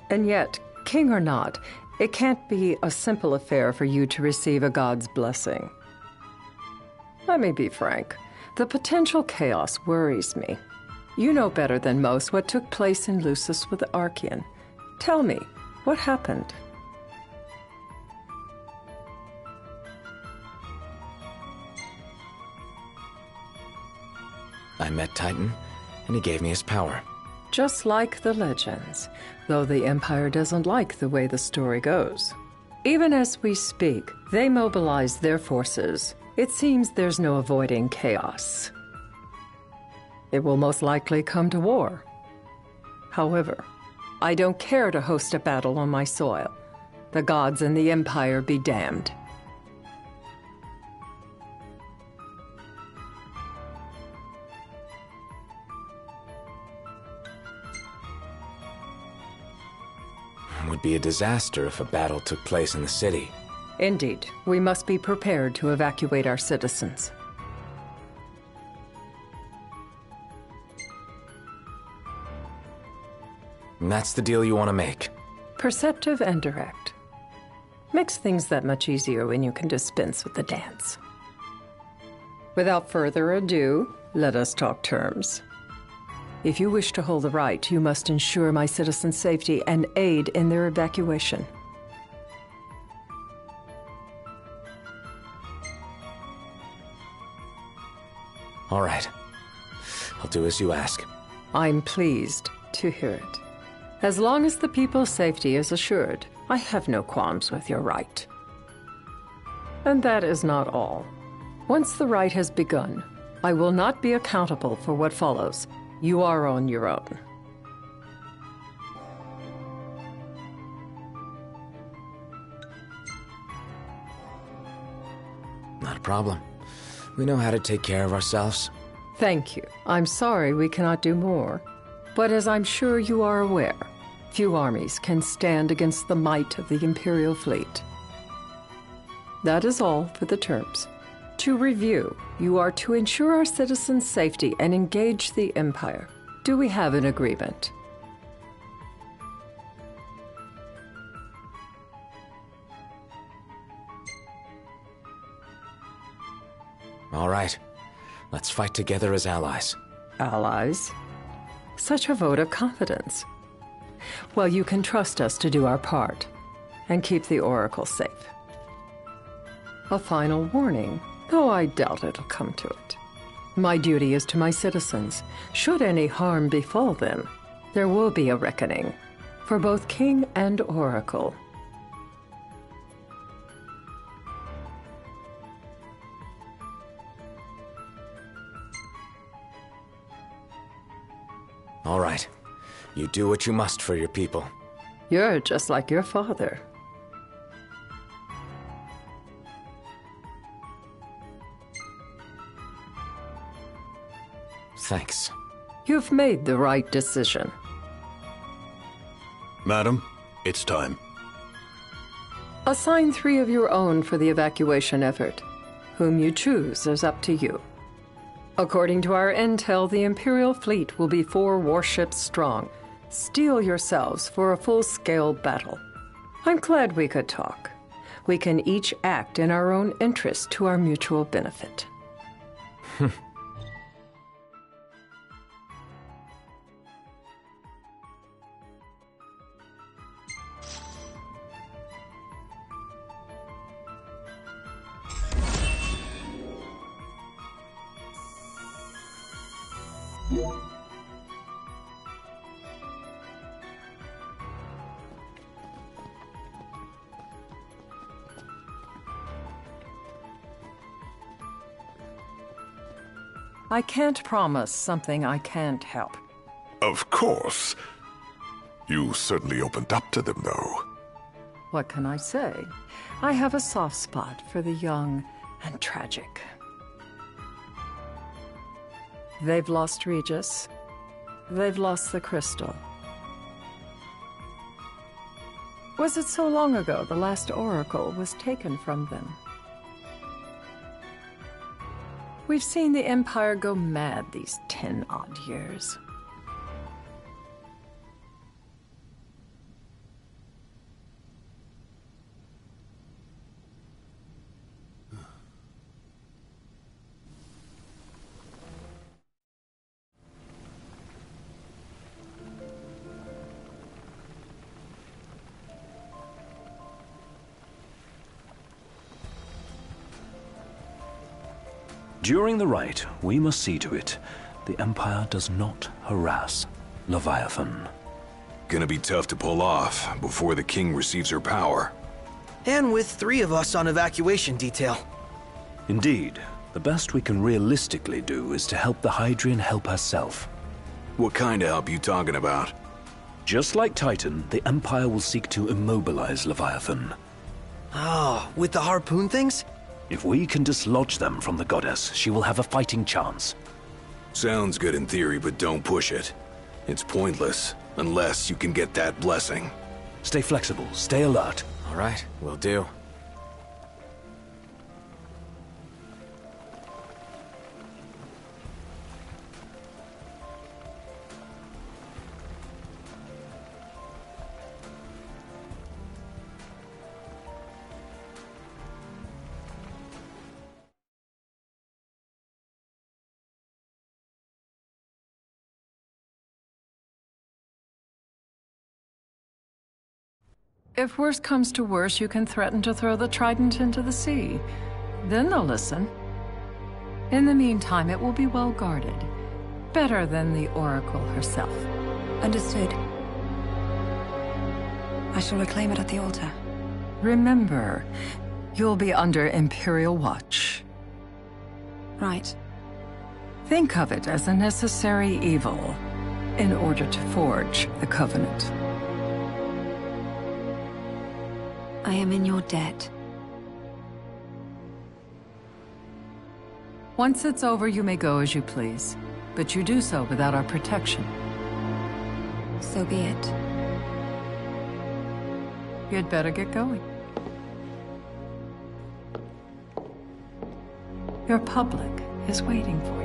And yet, king or not, it can't be a simple affair for you to receive a god's blessing. Let me be frank. The potential chaos worries me. You know better than most what took place in Lucis with Archean. Tell me, what happened? I met Titan, and he gave me his power. Just like the legends, though the Empire doesn't like the way the story goes. Even as we speak, they mobilize their forces. It seems there's no avoiding chaos. It will most likely come to war. However, I don't care to host a battle on my soil. The gods and the Empire be damned. It would be a disaster if a battle took place in the city. Indeed, we must be prepared to evacuate our citizens. And that's the deal you want to make? Perceptive and direct. Makes things that much easier when you can dispense with the dance. Without further ado, let us talk terms. If you wish to hold the right, you must ensure my citizens' safety and aid in their evacuation. All right. I'll do as you ask. I'm pleased to hear it. As long as the people's safety is assured, I have no qualms with your right. And that is not all. Once the rite has begun, I will not be accountable for what follows. You are on your own. Not a problem. We know how to take care of ourselves. Thank you. I'm sorry we cannot do more. But as I'm sure you are aware, few armies can stand against the might of the Imperial fleet. That is all for the terms. To review, you are to ensure our citizens' safety and engage the Empire. Do we have an agreement? All right. Let's fight together as allies. Allies? Such a vote of confidence. Well, you can trust us to do our part and keep the Oracle safe. A final warning, though I doubt it'll come to it. My duty is to my citizens. Should any harm befall them, there will be a reckoning for both King and Oracle. All right. You do what you must for your people. You're just like your father. Thanks. You've made the right decision. Madam, it's time. Assign 3 of your own for the evacuation effort. Whom you choose is up to you. According to our intel, the Imperial fleet will be 4 warships strong. Steel yourselves for a full-scale battle. I'm glad we could talk. We can each act in our own interest to our mutual benefit. I can't promise something I can't help. Of course. You certainly opened up to them, though. What can I say? I have a soft spot for the young and tragic. They've lost Regis. They've lost the crystal. Was it so long ago the last oracle was taken from them? We've seen the Empire go mad these 10-odd years. During the rite, we must see to it the Empire does not harass Leviathan. Gonna be tough to pull off before the king receives her power. And with 3 of us on evacuation detail. Indeed, the best we can realistically do is to help the Hydrian help herself. What kind of help you talking about? Just like Titan, the Empire will seek to immobilize Leviathan. Oh, with the harpoon things? If we can dislodge them from the goddess, she will have a fighting chance. Sounds good in theory, but don't push it. It's pointless, unless you can get that blessing. Stay flexible, stay alert. All right, will do. If worse comes to worse, you can threaten to throw the trident into the sea. Then they'll listen. In the meantime, it will be well guarded. Better than the Oracle herself. Understood. I shall reclaim it at the altar. Remember, you'll be under Imperial watch. Right. Think of it as a necessary evil in order to forge the Covenant. I am in your debt. Once it's over, you may go as you please, but you do so without our protection. So be it. You'd better get going. Your public is waiting for you.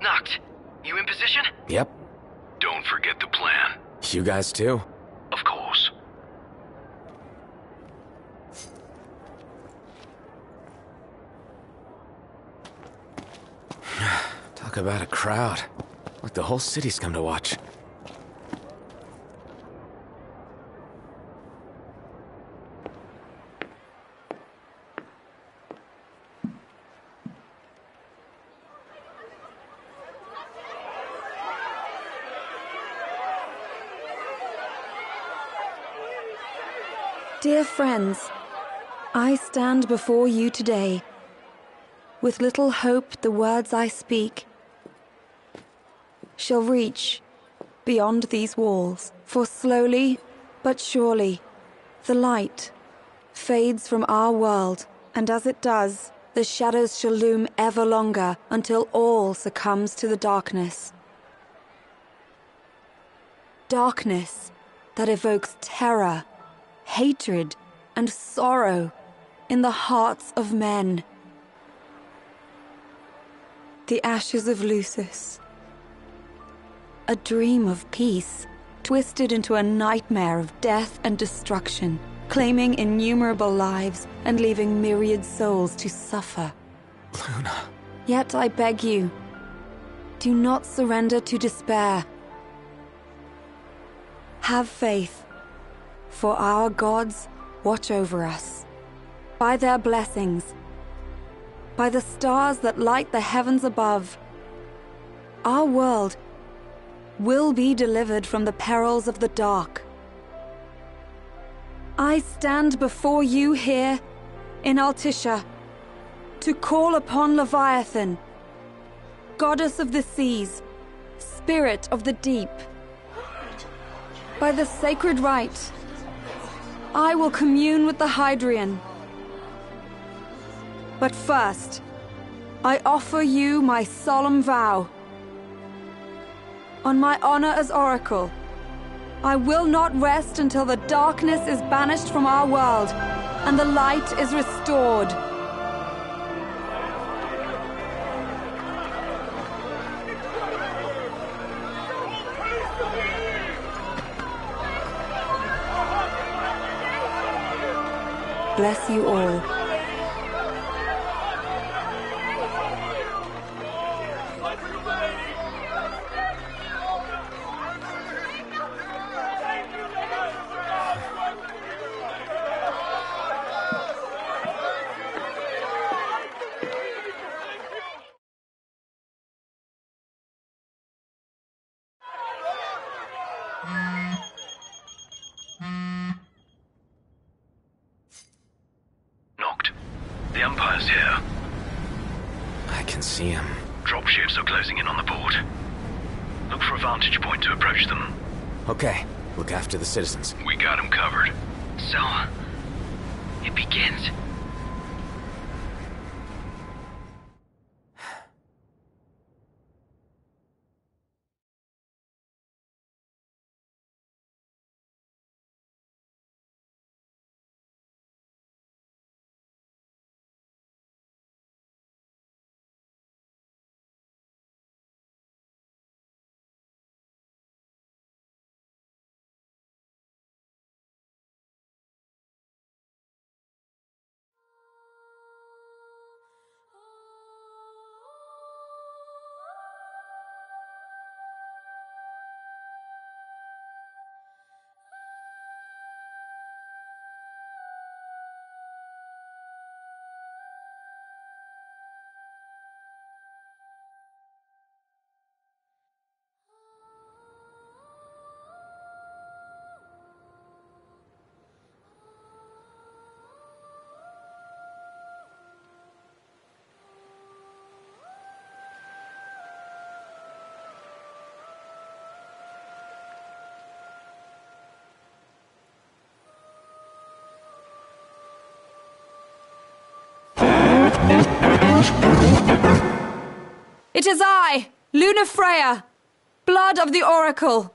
Knocked. You in position? Yep. Don't forget the plan. You guys too? Of course. Talk about a crowd. Like the whole city's come to watch. Dear friends, I stand before you today. With little hope the words I speak shall reach beyond these walls. For slowly but surely the light fades from our world, and as it does, the shadows shall loom ever longer until all succumbs to the darkness. Darkness that evokes terror, hatred, and sorrow in the hearts of men. The ashes of Lucis. A dream of peace, twisted into a nightmare of death and destruction, claiming innumerable lives and leaving myriad souls to suffer. Luna. Yet I beg you, do not surrender to despair. Have faith, for our gods watch over us. By their blessings, by the stars that light the heavens above, our world will be delivered from the perils of the dark. I stand before you here in Altissia to call upon Leviathan, goddess of the seas, spirit of the deep. By the sacred rite, I will commune with the Hydrian. But first, I offer you my solemn vow. On my honor as Oracle, I will not rest until the darkness is banished from our world and the light is restored. Bless you all. here. I can see him. Dropships are closing in on the port. Look for a vantage point to approach them. Okay, look after the citizens. We got them covered. So, it begins. It is I, Lunafreya, blood of the oracle.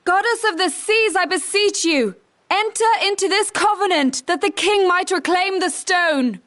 Goddess of the seas, I beseech you, enter into this covenant that the king might reclaim the stone.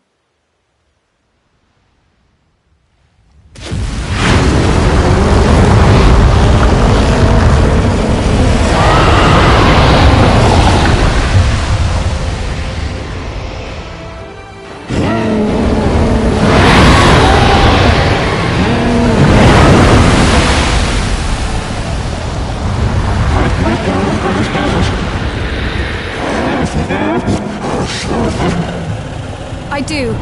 I do.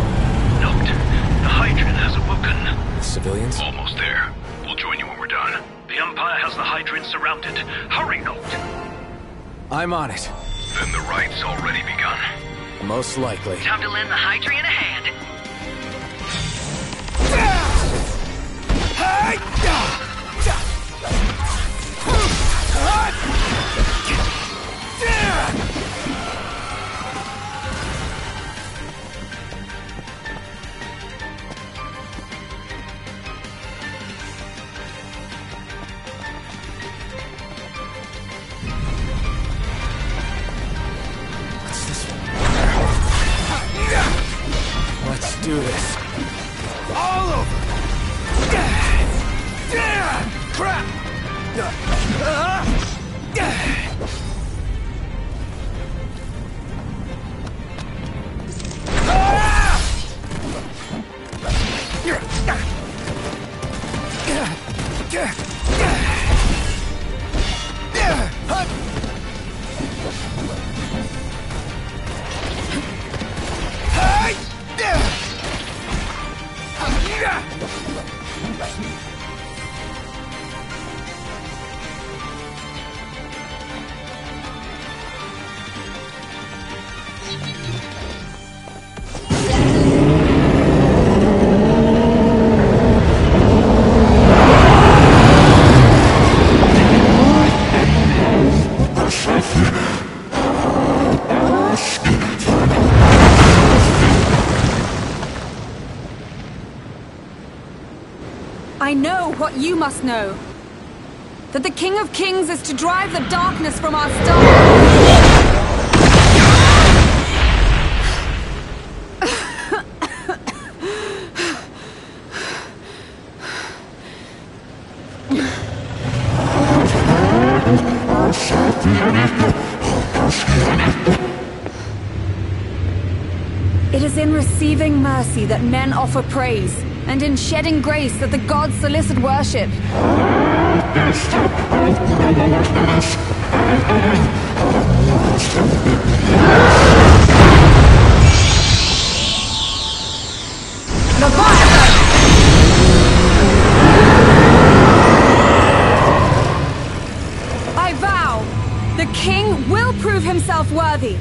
Note, the Hydran has awoken. The civilians? Almost there. We'll join you when we're done. The Empire has the Hydran surrounded. Hurry, Note! I'm on it. Then the right's already begun. Most likely. Time to lend the Hydran a hand. Let's do this. All over! Crap! I know what you must know. That the King of Kings is to drive the darkness from our stars. It is in receiving mercy that men offer praise, and in shedding grace that the gods solicit worship. I vow, the king will prove himself worthy.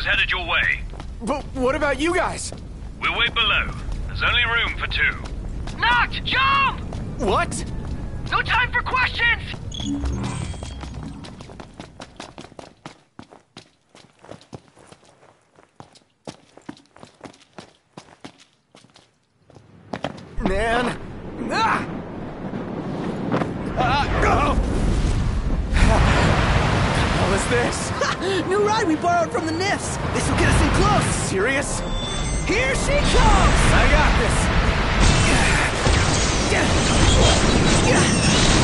Headed your way. But what about you guys? We'll wait below. There's only room for two. Noct, jump! What? No time for questions! Man. What was this? New ride we borrowed from the Nifs. This will get us in close. Serious? Here she comes! I got this.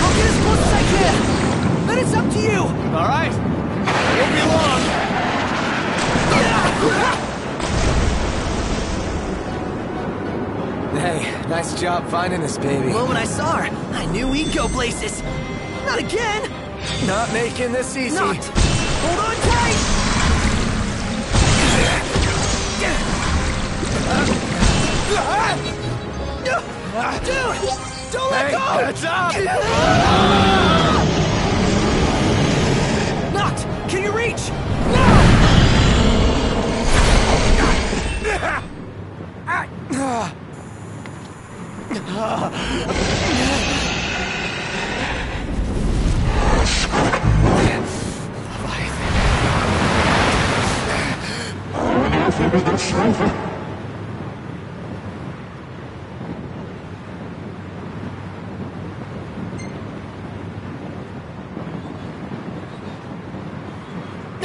I'll get as close as I can. Then it's up to you. All right. Won't be long. Hey, nice job finding this baby. The moment I saw her, I knew we'd go places. Not again. Not making this easy. Not. Hold on tight! Dude! Don't let go! Heads up! Noct! Can you reach?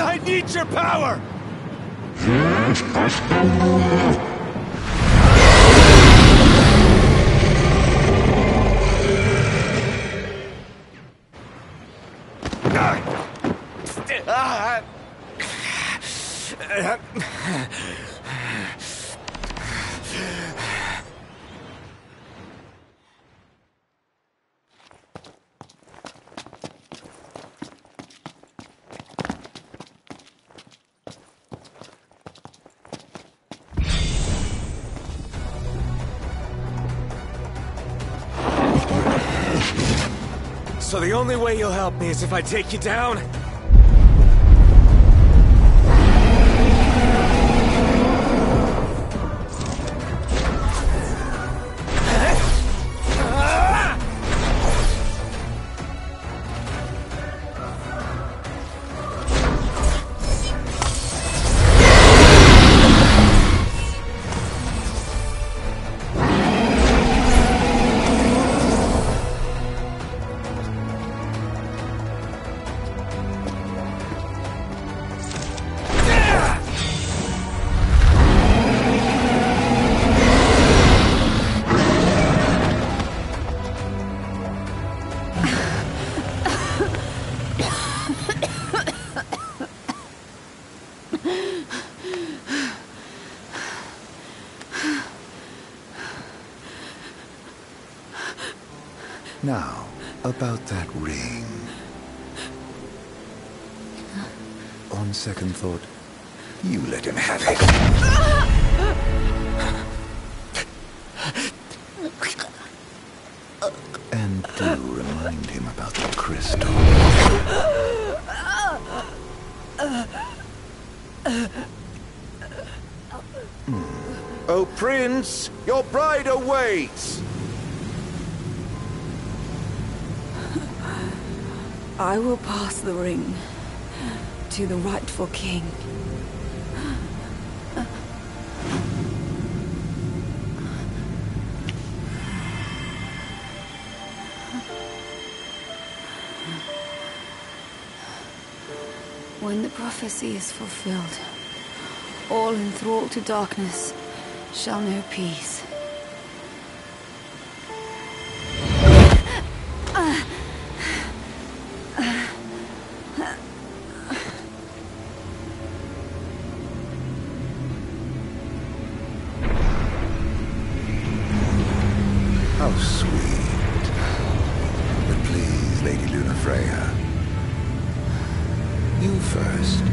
I need your power! So the only way you'll help me is if I take you down? Now, about that ring. On second thought, you let him have it. And do remind him about the crystal. Oh, Prince, your bride awaits! I will pass the ring to the rightful king. When the prophecy is fulfilled, all enthralled to darkness shall know peace. you first.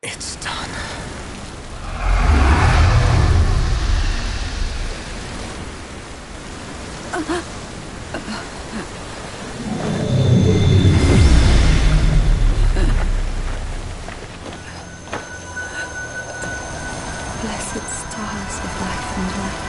It's done. Blessed stars of life and light.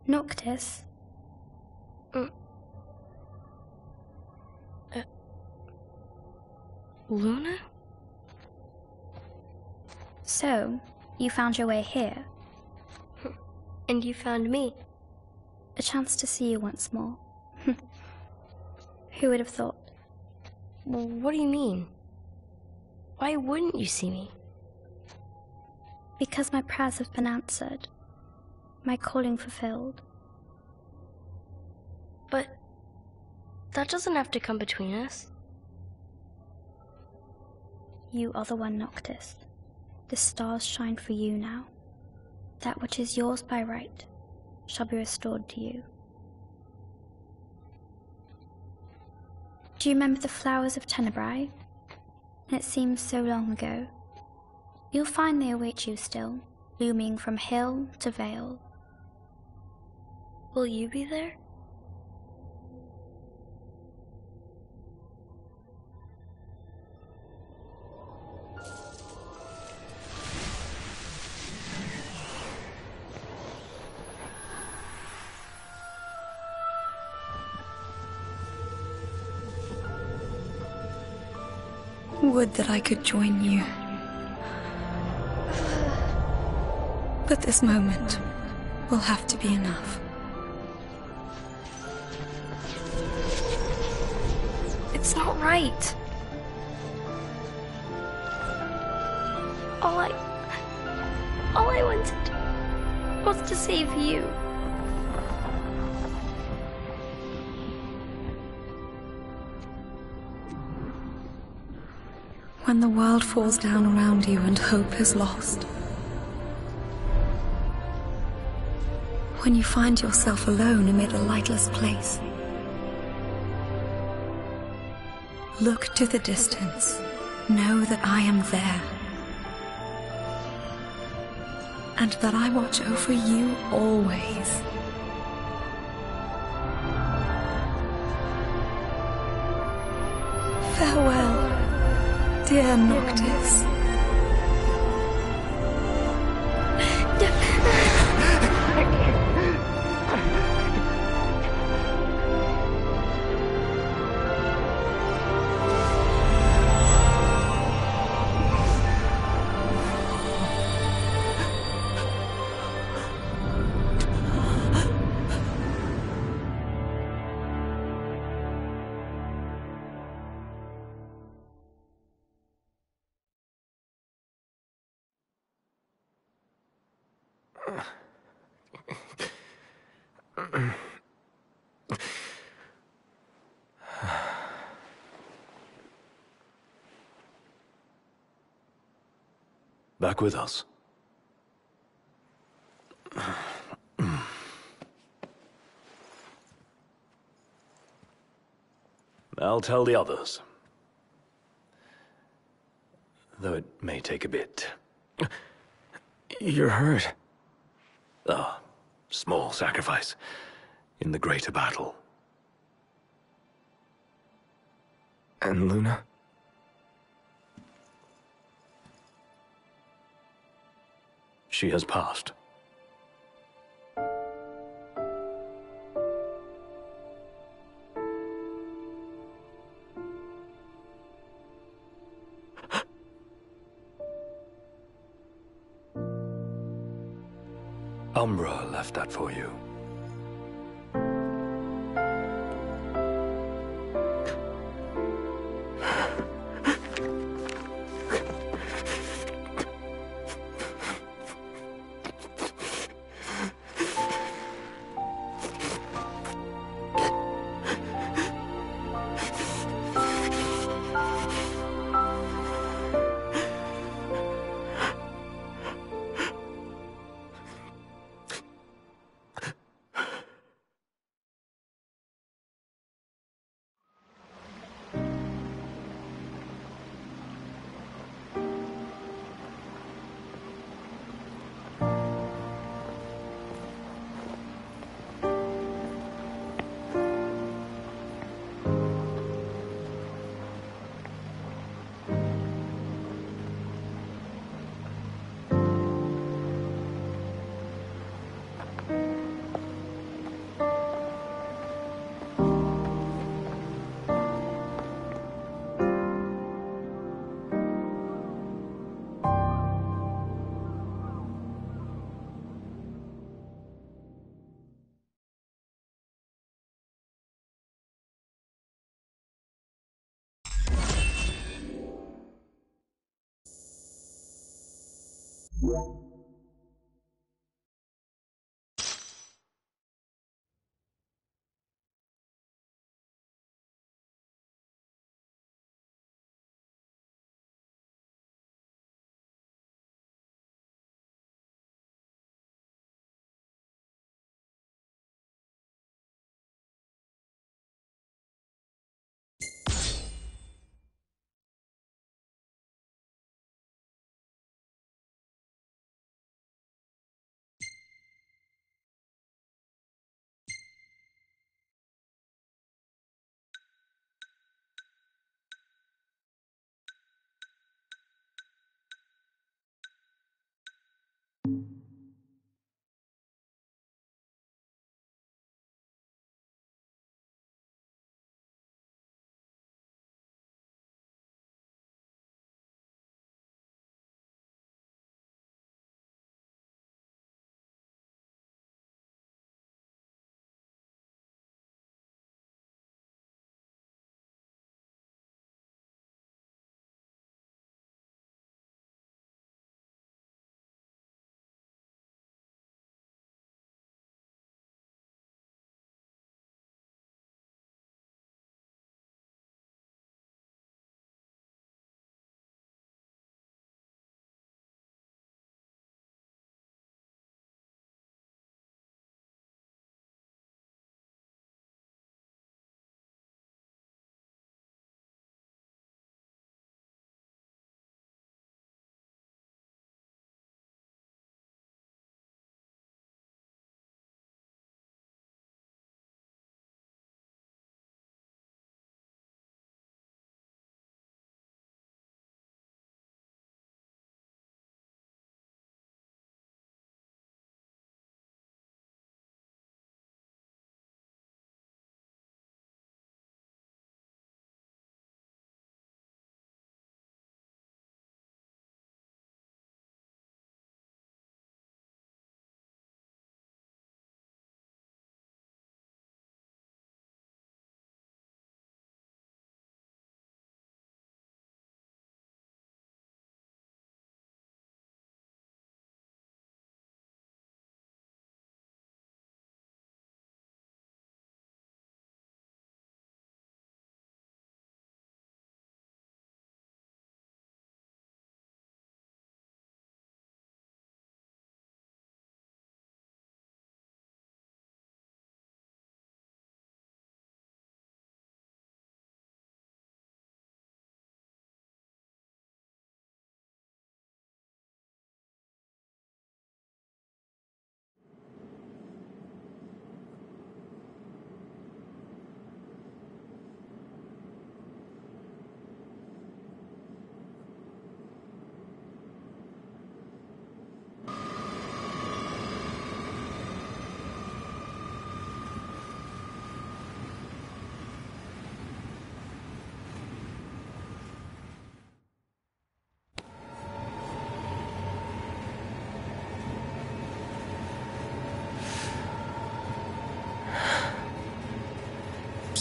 Noctis? Luna? So, you found your way here? And you found me? A chance to see you once more. Who would have thought? Well, what do you mean? Why wouldn't you see me? Because my prayers have been answered. My calling fulfilled. But that doesn't have to come between us. You are the one, Noctis. The stars shine for you now. That which is yours by right shall be restored to you. Do you remember the flowers of Tenebrae? It seems so long ago. You'll find they await you still, blooming from hill to vale. Will you be there? Would that I could join you. But this moment will have to be enough. It's not right. All I wanted was to save you. When the world falls down around you and hope is lost. When you find yourself alone amid a lightless place. Look to the distance. Know that I am there. And that I watch over you always. Farewell, dear Noctis. Back with us. I'll tell the others. Though it may take a bit. You're hurt. Ah, small sacrifice in the greater battle. And Luna? She has passed. Umbra left that for you.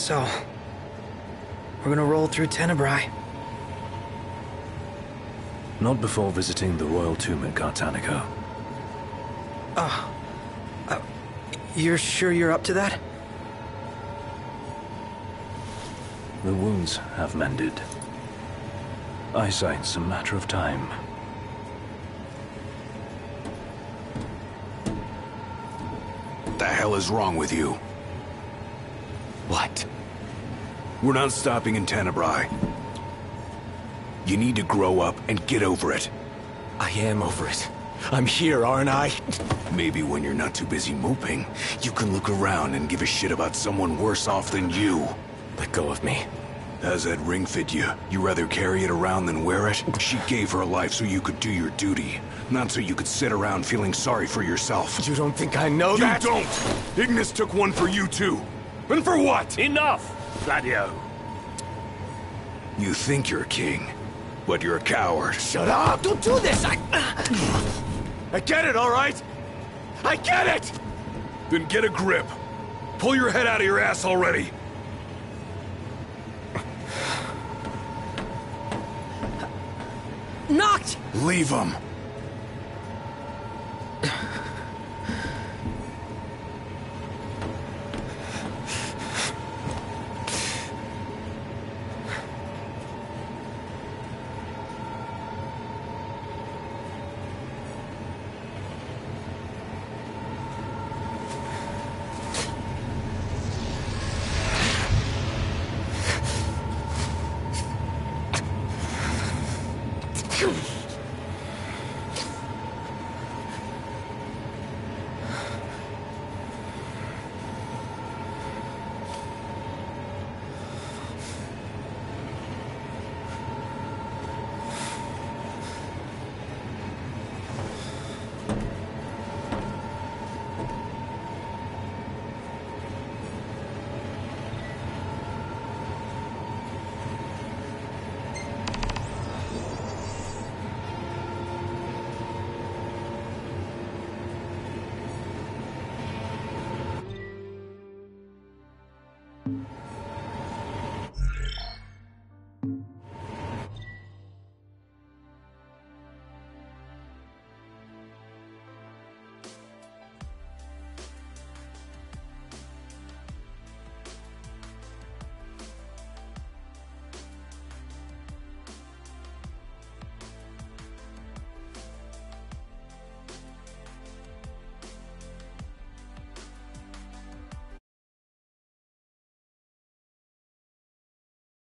So, we're gonna roll through Tenebrae. Not before visiting the royal tomb at Cartanico. You're sure you're up to that? The wounds have mended. Eyesight's a matter of time. What the hell is wrong with you? What? We're not stopping in Tenebrae. You need to grow up and get over it. I am over it. I'm here, aren't I? Maybe when you're not too busy moping, you can look around and give a shit about someone worse off than you. Let go of me. How's that ring fit you? You rather carry it around than wear it? She gave her life so you could do your duty, not so you could sit around feeling sorry for yourself. You don't think I know that? You don't! Ignis took one for you too. And for what? Enough, Gladio. You think you're a king, but you're a coward. Shut up! Don't do this! I get it, all right? I get it! Then get a grip. Pull your head out of your ass already. Knocked! Leave him.